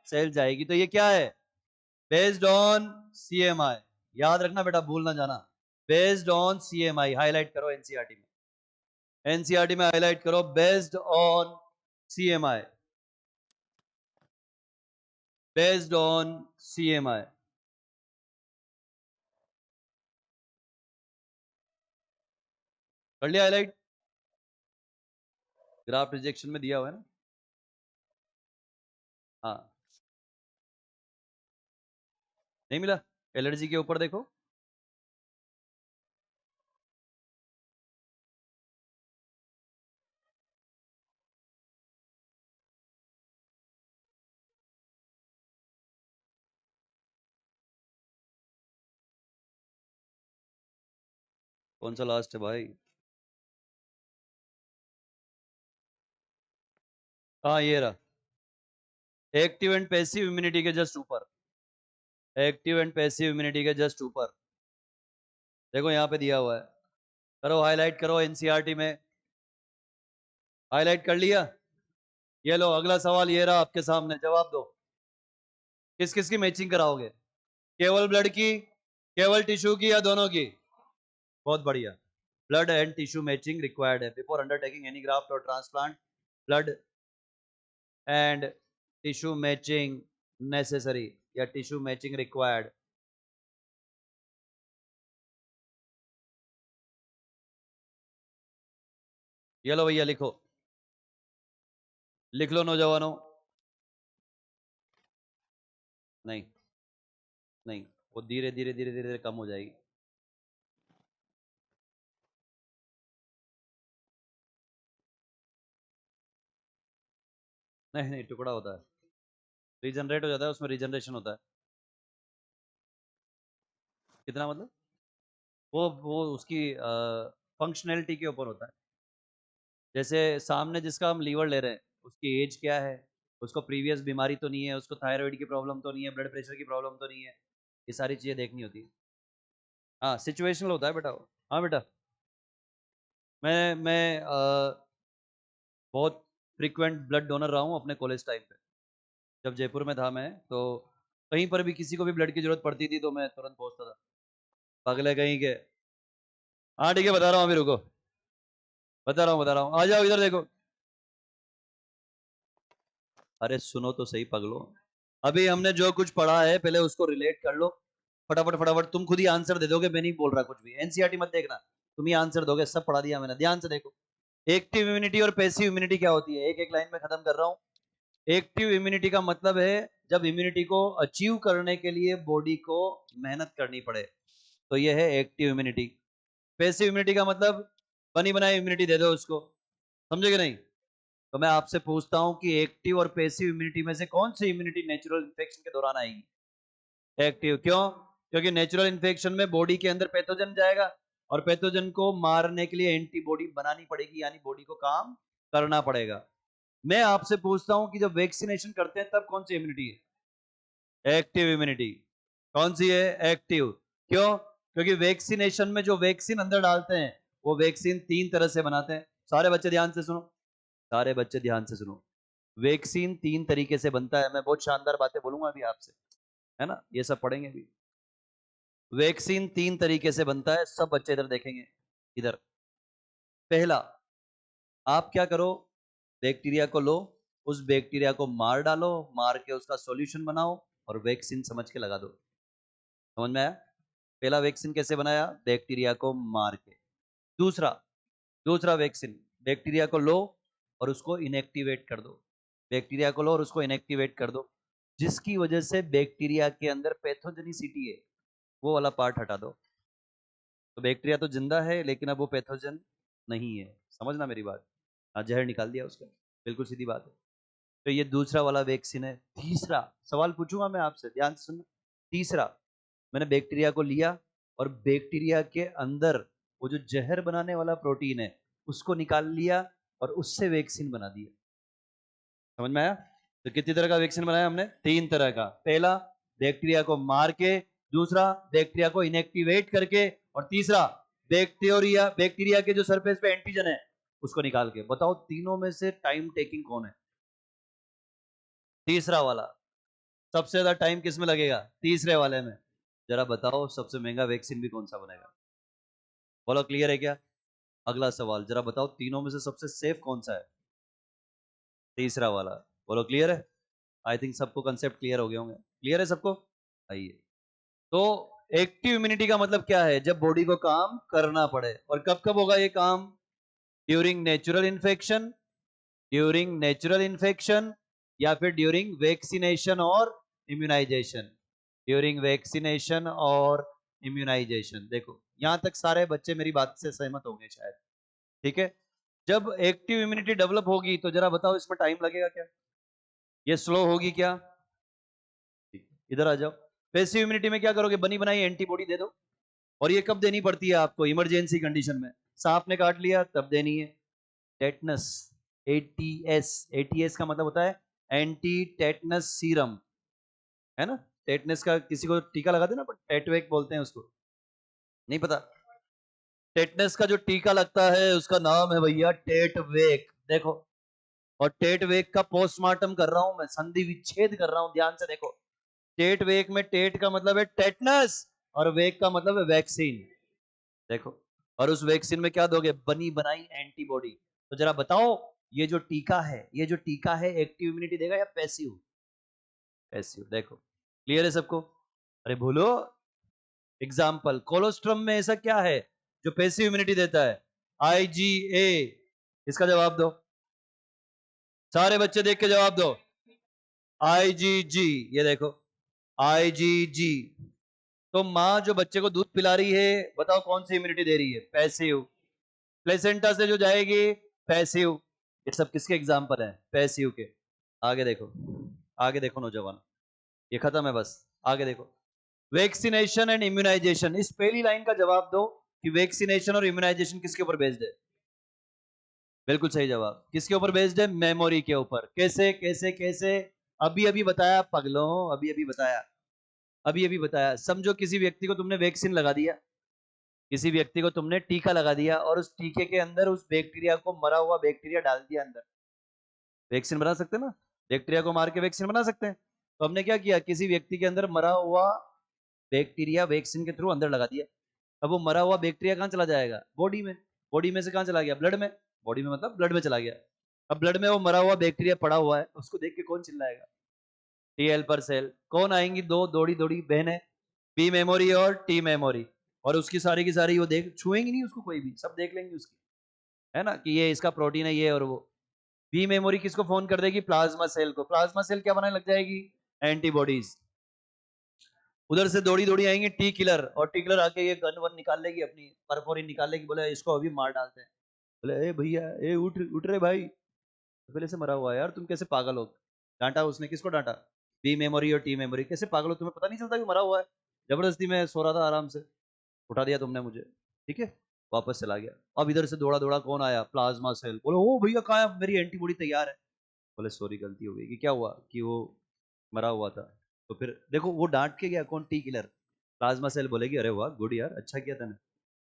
सेल जाएगी। तो ये क्या है, बेस्ड ऑन CMI। याद रखना बेटा, भूल ना जाना, बेस्ड ऑन CMI। हाईलाइट करो एनसीईआरटी में, एनसीईआरटी में हाईलाइट करो, based on CMI, based on CMI। कर लिया हाईलाइट, ग्राफ रिजेक्शन में दिया हुआ है ना। हाँ, नहीं मिला, एलर्जी के ऊपर देखो, कौन सा लास्ट है भाई। हाँ ये रहा, एक्टिव एंड पैसिव इम्यूनिटी के जस्ट ऊपर, एक्टिव एंड पैसिव इम्यूनिटी के जस्ट ऊपर देखो, यहाँ पे दिया हुआ है, करो हाईलाइट करो एनसीईआरटी में, हाईलाइट कर लिया। ये लो अगला सवाल, ये रहा आपके सामने, जवाब दो, किस किस की मैचिंग कराओगे, केवल ब्लड की, केवल टिश्यू की, या दोनों की? बहुत बढ़िया, blood and tissue matching required है बिफोर अंडरटेकिंग एनी ग्राफ्ट और transplant, blood and tissue matching necessary, या टिश्यू मैचिंग रिक्वायर्ड। ये लो भैया, लिखो, लिख लो नौजवानों। नहीं, नहीं, वो धीरे धीरे धीरे धीरे कम हो जाएगी। नहीं नहीं, टुकड़ा होता है, रीजनरेट हो जाता है, उसमें रीजनरेशन होता है। कितना मतलब, वो उसकी फंक्शनैलिटी के ऊपर होता है। जैसे सामने जिसका हम लीवर ले रहे हैं, उसकी एज क्या है, उसको प्रीवियस बीमारी तो नहीं है, उसको थायराइड की प्रॉब्लम तो नहीं है, ब्लड प्रेशर की प्रॉब्लम तो नहीं है, ये सारी चीज़ें देखनी होती है। हाँ, सिचुएशनल होता है बेटा वो। हाँ बेटा, मैं बहुत फ्रिक्वेंट ब्लड डोनर रहा हूँ अपने कॉलेज टाइम पे। जब जयपुर में था मैं, तो कहीं पर भी किसी को भी ब्लड की जरूरत पड़ती थी तो मैं तुरंत पहुंचता था, अगले कहीं के। हाँ ठीक है, बता रहा हूँ, अभी रुको, बता रहा हूँ, आ जाओ इधर देखो। अरे सुनो तो सही पगलो, अभी हमने जो कुछ पढ़ा है पहले उसको रिलेट कर लो, फटाफट फटाफट, तुम खुद ही आंसर दे दोगे, मैं नहीं बोल रहा कुछ भी, एनसीईआरटी मत देखना, तुम ही आंसर दोगे, सब पढ़ा दिया मैंने, ध्यान से देखो। एक्टिव इम्यूनिटी और पैसिव इम्यूनिटी क्या होती है, एक एक लाइन में खत्म कर रहा हूँ। एक्टिव इम्यूनिटी का मतलब है जब इम्यूनिटी को अचीव करने के लिए बॉडी को मेहनत करनी पड़े, तो यह है एक्टिव इम्यूनिटी। पैसिव इम्यूनिटी का मतलब बनी बनाई इम्यूनिटी दे दो उसको, समझे कि नहीं। तो मैं आपसे पूछता हूं कि एक्टिव और पैसिव इम्यूनिटी में से कौन सी इम्यूनिटी नेचुरल इन्फेक्शन के दौरान आएगी? एक्टिव। क्यों? क्योंकि नेचुरल इन्फेक्शन में बॉडी के अंदर पैथोजन जाएगा, और पैथोजन को मारने के लिए एंटीबॉडी बनानी पड़ेगी, यानी बॉडी को काम करना पड़ेगा। मैं आपसे पूछता हूं कि जब वैक्सीनेशन करते हैं तब कौन सी इम्यूनिटी है? Active immunity. कौन सी है? एक्टिव। क्यों? क्योंकि वैक्सीनेशन में जो वैक्सीन अंदर डालते हैं, वो वैक्सीन 3 तरह से बनाते हैं। सारे बच्चे ध्यान से सुनो, सारे बच्चे ध्यान से सुनो। वैक्सीन 3 तरीके से बनता है, मैं बहुत शानदार बातें बोलूंगा अभी आपसे, है ना, ये सब पढ़ेंगे अभी। वैक्सीन 3 तरीके से बनता है, सब बच्चे इधर देखेंगे, इधर। पहला, आप क्या करो, बैक्टीरिया को लो, उस बैक्टीरिया को मार डालो, मार के उसका सॉल्यूशन बनाओ और वैक्सीन समझ के लगा दो। समझ में आया? पहला वैक्सीन कैसे बनाया, बैक्टीरिया को मार के। दूसरा, दूसरा वैक्सीन, बैक्टीरिया को लो और उसको इनएक्टिवेट कर दो, बैक्टीरिया को लो और उसको इनएक्टिवेट कर दो, जिसकी वजह से बैक्टीरिया के अंदर पैथोजेनिसिटी है, वो वाला पार्ट हटा दो। तो बैक्टीरिया तो जिंदा है लेकिन अब वो पैथोजन नहीं है, समझना मेरी बात। हाँ, जहर निकाल दिया उसका, बिल्कुल सीधी बात है। तो ये दूसरा वाला वैक्सीन है। तीसरा सवाल पूछूंगा मैं आपसे, ध्यान से सुनना। तीसरा, मैंने बैक्टीरिया को लिया और बैक्टीरिया के अंदर वो जो जहर बनाने वाला प्रोटीन है उसको निकाल लिया और उससे वैक्सीन बना दिया। समझ में आया? तो कितनी तरह का वैक्सीन बनाया हमने, 3 तरह का। पहला, बैक्टीरिया को मार के, दूसरा बैक्टीरिया को इनएक्टिवेट करके, और तीसरा बैक्टीरिया बैक्टीरिया के जो सरफेस पे एंटीजन है उसको निकाल के। बताओ तीनों में से टाइम टेकिंग कौन है? तीसरा वाला। सबसे ज्यादा टाइम किस में लगेगा, तीसरे वाले में। जरा बताओ सबसे महंगा वैक्सीन भी कौन सा बनेगा? बोलो, क्लियर है क्या? अगला सवाल, जरा बताओ तीनों में से सबसे सेफ कौन सा है? तीसरा वाला। बोलो, क्लियर है? आई थिंक सबको कंसेप्ट क्लियर हो गए होंगे। क्लियर है सबको? आइए। तो एक्टिव इम्यूनिटी का मतलब क्या है, जब बॉडी को काम करना पड़े। और कब कब होगा ये काम? During natural infection, during natural infection, या फिर ड्यूरिंग वैक्सीनेशन और इम्यूनाइजेशन। ड्यूरिंग वैक्सीनेशन और इम्यूनाइजेशन। देखो यहां तक सारे बच्चे मेरी बात से सहमत होंगे शायद, ठीक है। जब एक्टिव इम्यूनिटी डेवलप होगी तो जरा बताओ इसमें टाइम लगेगा क्या, ये स्लो होगी क्या? इधर आ जाओ। पैसिव इम्यूनिटी में क्या करोगे, बनी बनाई एंटीबॉडी दे दो। और ये कब देनी पड़ती है आपको, इमरजेंसी कंडीशन में। सांप ने काट लिया तब देनी है। टेटनस, एटीएस, एटीएस का मतलब होता है एंटी टेटनस सीरम, है ना। टेटनस का किसी को टीका लगा देना, टेटवेक बोलते हैं उसको, नहीं पता? टेटनस का जो टीका लगता है उसका नाम है भैया टेटवेक। देखो, और टेटवेक का पोस्टमार्टम कर रहा हूं मैं, संधि विच्छेद कर रहा हूं, ध्यान से देखो। टेट वेक में टेट का मतलब है टेटनस और वेक का मतलब है वैक्सीन। देखो, और उस वैक्सीन में क्या दोगे, बनी बनाई एंटीबॉडी। तो जरा बताओ, ये जो टीका है, ये जो टीका है एक्टिव इम्यूनिटी देगा या पैसिव? पैसिव। देखो क्लियर है सबको? अरे बोलो। एग्जाम्पल, कोलोस्ट्रम में ऐसा क्या है जो पैसिव इम्यूनिटी देता है? आईजीए। इसका जवाब दो, सारे बच्चे देख के जवाब दो। आईजीजी, ये देखो, आईजीजी। तो माँ जो बच्चे को दूध पिला रही है, बताओ कौन सी इम्यूनिटी दे रही है, पैसिव। प्लेसेंटा से जो जाएगी, पैसिव। ये सब किसके एग्जाम्पल हैं, पैसिव के। आगे देखो, आगे देखो नौजवान, ये खत्म है बस, आगे देखो। वैक्सीनेशन एंड इम्यूनाइजेशन, इस पहली लाइन का जवाब दो कि वैक्सीनेशन और इम्यूनाइजेशन किसके ऊपर बेस्ड है? बिल्कुल सही जवाब। किसके ऊपर बेस्ड है, मेमोरी के ऊपर। कैसे कैसे कैसे? अभी अभी बताया पगलों, अभी अभी बताया, अभी अभी बताया। समझो किसी व्यक्ति को तुमने वैक्सीन लगा दिया, किसी व्यक्ति को तुमने टीका लगा दिया और उस टीके के अंदर उस बैक्टीरिया को, मरा हुआ बैक्टीरिया डाल दिया अंदर। वैक्सीन बना सकते हैं ना, बैक्टीरिया को मार के वैक्सीन बना सकते हैं। तो हमने क्या किया, किसी व्यक्ति के अंदर मरा हुआ बैक्टीरिया वैक्सीन के थ्रू अंदर लगा दिया। अब वो मरा हुआ बैक्टीरिया कहाँ चला जाएगा, बॉडी में। बॉडी में से कहाँ चला गया, ब्लड में। बॉडी में मतलब ब्लड में चला गया। अब ब्लड में वो मरा हुआ बैक्टीरिया पड़ा हुआ है, उसको देख के कौन चिल्लाएगा, टी हेल्पर सेल। कौन आएंगी, दो दौड़ी दौड़ी बहनें, बी मेमोरी और टी मेमोरी। और उसकी सारी की सारी वो देख, छुएंगी नहीं उसको कोई भी, सब देख लेंगे उसकी, है ना, कि ये इसका प्रोटीन है ये और वो। बी मेमोरी किसको फोन कर देगी, प्लाज्मा सेल को। प्लाज्मा सेल क्या बनाने लग जाएगी, एंटीबॉडीज। उधर से दौड़ी दौड़ी आएंगे टी किलर, और टी किलर आके ये गन वन निकाल लेगी, अपनी परफोरिन निकाल लेगी, बोले इसको अभी मार डालते हैं। बोले ए भैया, ए उठ उठ रहे भाई, तो पहले से मरा हुआ है यार, तुम कैसे पागल हो। डांटा उसने, किसको डांटा, बी मेमोरी और टी मेमोरी। कैसे पागल हो, तुम्हें पता नहीं चलता कि मरा हुआ है? जबरदस्ती में सो रहा था आराम से, उठा दिया तुमने मुझे, ठीक है, वापस चला गया। अब इधर से दौड़ा दौड़ा कौन आया, प्लाज्मा सेल। बोले ओ भैया कहाँ है, मेरी एंटीबॉडी तैयार है। बोले सॉरी गलती हो गई। कि क्या हुआ, कि वो मरा हुआ था। तो फिर देखो वो डांट के गया, कौन, टी किलर। प्लाज्मा सेल बोलेगी अरे वाह गुड यार, अच्छा किया तूने,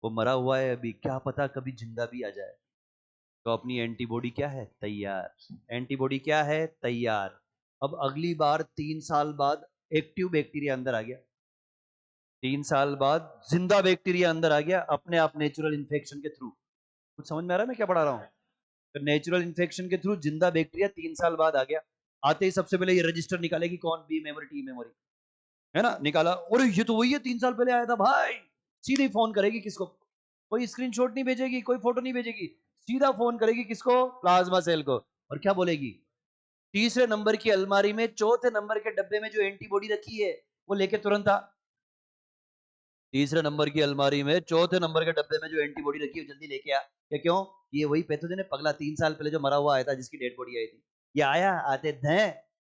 वो मरा हुआ है अभी, क्या पता कभी जिंदा भी आ जाए। तो अपनी एंटीबॉडी क्या है? तैयार। एंटीबॉडी क्या है? तैयार। अब अगली बार 3 साल बाद एक्टिव बैक्टीरिया अंदर आ गया, 3 साल बाद जिंदा बैक्टीरिया अंदर आ गया अपने आप नेचुरल इन्फेक्शन के थ्रू। कुछ समझ में आ रहा है मैं क्या पढ़ा रहा हूँ? तो नेचुरल इन्फेक्शन के थ्रू जिंदा बैक्टीरिया 3 साल बाद आ गया। आते ही सबसे पहले ये रजिस्टर निकालेगी, कौन? बी मेमोरी, टी मेमोरी, है ना? निकाला, और ये तो वही है 3 साल पहले आया था भाई। सीधे फोन करेगी किसको? कोई स्क्रीनशॉट नहीं भेजेगी, कोई फोटो नहीं भेजेगी, सीधा फोन करेगी किसको? प्लाज्मा सेल को। और क्या बोलेगी? तीसरे नंबर की अलमारी में चौथे नंबर के डब्बे में जो एंटीबॉडी रखी है वो लेके तुरंत आ। तीसरे नंबर की अलमारी में चौथे नंबर के डब्बे में जो एंटीबॉडी रखी है जल्दी लेके आ। क्या? क्यों? ये वही पैथोजन है पगला, 3 साल पहले जो मरा हुआ आया था, जिसकी डेड बॉडी आई थी। ये आया, आते ध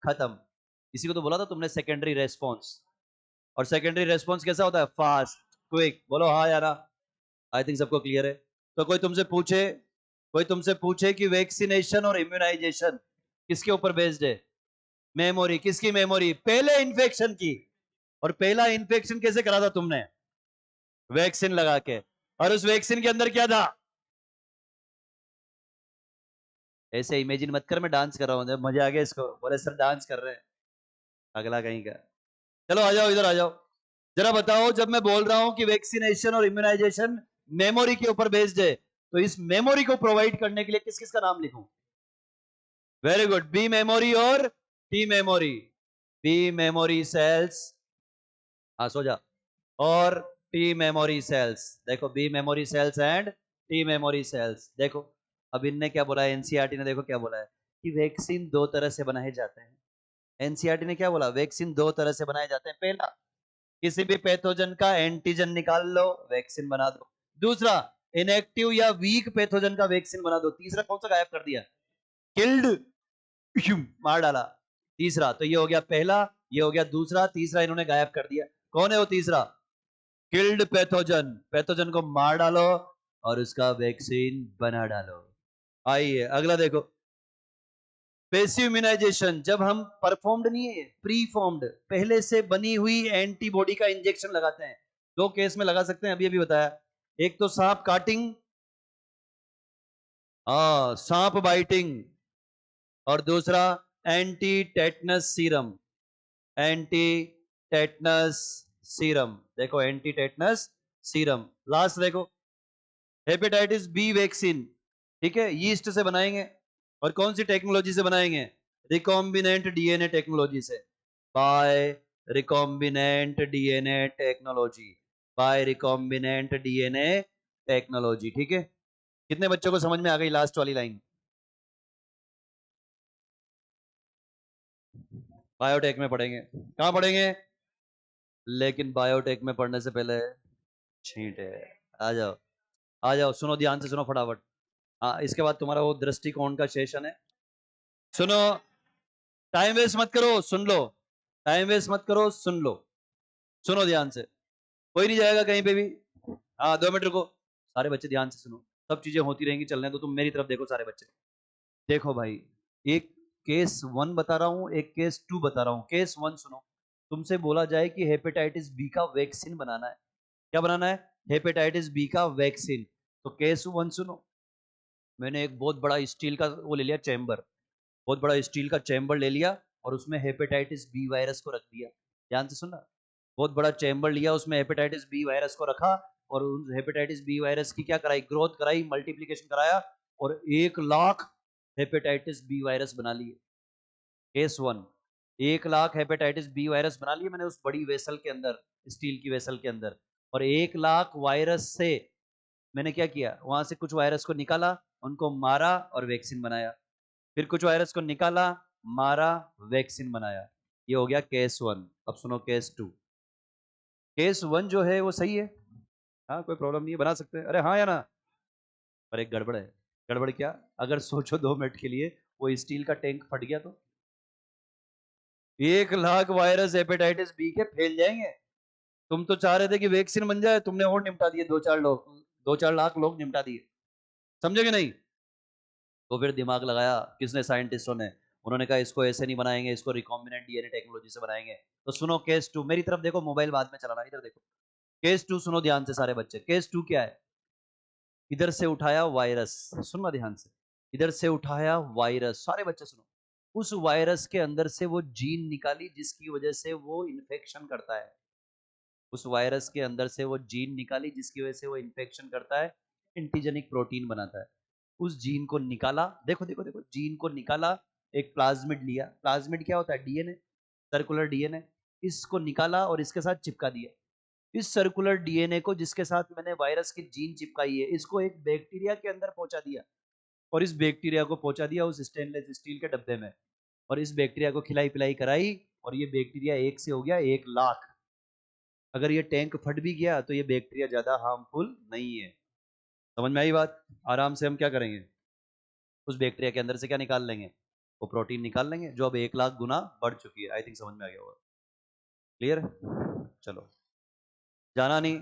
खत्म। इसी को तो बोला था तुमने सेकेंडरी रेस्पॉन्स। और सेकेंडरी रेस्पॉन्स कैसा होता है? Fast, quick. बोलो हाँ या ना? आई थिंक सबको क्लियर है। तो कोई तुमसे पूछे कि वैक्सीनेशन और इम्यूनाइजेशन किसके ऊपर बेस्ड है? मेमोरी। किसकी मेमोरी? पहले इन्फेक्शन की। और पहला इन्फेक्शन कैसे करा था तुमने? वैक्सीन लगा के। और उस वैक्सीन के अंदर क्या था? ऐसे इमेजिन मत कर मैं डांस कर रहा हूं, मजे आ गया इसको, बोले सर डांस कर रहे हैं, अगला कहीं का। चलो आ जाओ, इधर आ जाओ। जरा बताओ, जब मैं बोल रहा हूं कि वैक्सीनेशन और इम्यूनाइजेशन मेमोरी के ऊपर बेस्ड है, तो इस मेमोरी को प्रोवाइड करने के लिए किस किस का नाम लिखूं? वेरी गुड, बी मेमोरी और T memory. B memory cells, हाँ सो जा। और टी मेमोरी सेल्स। देखो, B memory cells and T memory cells. देखो अब इनने क्या बोला है, एनसीईआरटी ने देखो क्या बोला है कि वैक्सीन दो तरह से बनाए जाते हैं। एनसीईआरटी ने क्या बोला? वैक्सीन दो तरह से बनाए जाते हैं। पहला, किसी भी पैथोजन का एंटीजन निकाल लो, वैक्सीन बना दो। दूसरा, इनएक्टिव या वीक पैथोजन का वैक्सीन बना दो। तीसरा कौन सा गायब कर दिया? किल्ड, मार डाला। तीसरा तो ये हो गया पहला, ये हो गया दूसरा, तीसरा इन्होंने गायब कर दिया। कौन है वो तीसरा? Killed pathogen. पैथोजन को मार डालो और उसका वैक्सीन बना डालो। आइए अगला देखो, पैसिव इम्यूनाइजेशन। जब हम परफॉर्म्ड नहीं है, प्री फॉर्म्ड, पहले से बनी हुई एंटीबॉडी का इंजेक्शन लगाते हैं। दो केस में लगा सकते हैं, अभी अभी बताया। एक तो सांप काटिंग, सांप बाइटिंग। और दूसरा anti tetanus serum. Anti tetanus serum, देखो एंटी टेटनस सीरम। लास्ट देखो, हेपेटाइटिस बी वैक्सीन। ठीक है, यीस्ट से बनाएंगे। और कौन सी टेक्नोलॉजी से बनाएंगे? रिकॉम्बिनेंट डीएनए टेक्नोलॉजी से। Bye recombinant DNA technology. Bye recombinant DNA technology. ठीक है, कितने बच्चों को समझ में आ गई लास्ट वाली लाइन? बायोटेक में पढ़ेंगे। कहां पढ़ेंगे? लेकिन बायोटेक में पढ़ने से पहले छींट है। आ जाओ, आ जाओ, सुनो ध्यान से, सुनो फटाफट। हाँ, इसके बाद तुम्हारा वो दृष्टिकोण का सेशन है। सुनो, टाइम वेस्ट मत करो, सुन लो। टाइम वेस्ट मत करो, सुन लो। सुनो ध्यान से, कोई नहीं जाएगा कहीं पे भी। हाँ 2 मिनट रुको, सारे बच्चे ध्यान से सुनो। सब चीजें होती रहेंगी, चलने दो। तुम मेरी तरफ देखो सारे बच्चे। देखो भाई, एक केस 1 बता रहा हूं, एक केस 2 बता रहा हूं। केस 1 सुनो। तुमसे बोला जाए कि हेपेटाइटिस बी का वैक्सीन बनाना है। क्या बनाना है? हेपेटाइटिस बी का वैक्सीन। तो केस 1 सुनो। मैंने एक बहुत बड़ा स्टील का वो ले लिया, चैम्बर। बहुत बड़ा स्टील का चैम्बर ले लिया और उसमें हेपेटाइटिस बी वायरस को रख दिया। ध्यान से सुनना। बहुत बड़ा चैम्बर लिया, उसमें हेपेटाइटिस बी वायरस को रखा। और उस हेपेटाइटिस बी वायरस की क्या कराई? ग्रोथ कराई, मल्टीप्लीकेशन कराया। और 1 लाख हेपेटाइटिस बी वायरस बना लिए। Case 1, 1 lakh hepatitis B virus बना लिए मैंने उस बड़ी वेसल के अंदर, स्टील की वेसल के अंदर। और 1 लाख वायरस से मैंने क्या किया? वहां से कुछ वायरस को निकाला, उनको मारा और वैक्सीन बनाया। फिर कुछ वायरस को निकाला, मारा, वैक्सीन बनाया। ये हो गया केस 1। अब सुनो केस 2। केस 1 जो है वो सही है, हाँ कोई प्रॉब्लम नहीं है, बना सकते हैं। अरे हाँ या ना? पर एक गड़बड़ है। गड़बड़ क्या? अगर सोचो 2 मिनट के लिए, वो स्टील का टैंक फट गया तो 1 लाख वायरस हेपेटाइटिस बी के फैल जाएंगे। तुम तो चाह रहे थे कि वैक्सीन बन जाए, तुमने और निपटा दिए 2-4 लोग, 2-4 लाख लोग निपटा दिए। समझे कि नहीं? तो फिर दिमाग लगाया किसने? साइंटिस्टों ने। उन्होंने कहा इसको ऐसे नहीं बनाएंगे, इसको रिकॉम्बिनेंट डीएनए टेक्नोलॉजी से बनाएंगे। तो सुनो केस 2, मेरी तरफ देखो, मोबाइल बाद में चलाना, इधर देखो। केस 2 सुनो ध्यान से सारे बच्चे। केस 2 क्या है? इधर से उठाया वायरस, सुनना ध्यान से। इधर से उठाया वायरस, सारे बच्चे सुनो, उस वायरस के अंदर से वो जीन निकाली जिसकी वजह से वो इन्फेक्शन करता है। उस वायरस के अंदर से वो जीन निकाली जिसकी वजह से वो इन्फेक्शन करता है, एंटीजेनिक प्रोटीन बनाता है। उस जीन को निकाला, देखो देखो देखो, जीन को निकाला, एक प्लाज्मिड लिया। प्लाज्मिड क्या होता है? DNA, circular DNA. इसको निकाला और इसके साथ चिपका दिया। इस सर्कुलर डीएनए को जिसके साथ मैंने वायरस की जीन चिपकाई है, इसको एक बैक्टीरिया के अंदर पहुंचा दिया, और इस बैक्टीरिया को पहुंचा दिया उस स्टेनलेस स्टील के डब्बे में, और इस बैक्टीरिया को खिलाई पिलाई कराई, और ये बैक्टीरिया एक से हो गया 1 लाख। अगर ये टैंक फट भी गया तो ये बैक्टीरिया ज्यादा हार्मफुल नहीं है। समझ में आई बात? आराम से हम क्या करेंगे, उस बैक्टीरिया के अंदर से क्या निकाल लेंगे, वो प्रोटीन निकाल लेंगे जो अब 1 लाख गुना बढ़ चुकी है। आई थिंक समझ में आ गया होगा। क्लियर? चलो, जाना नहीं?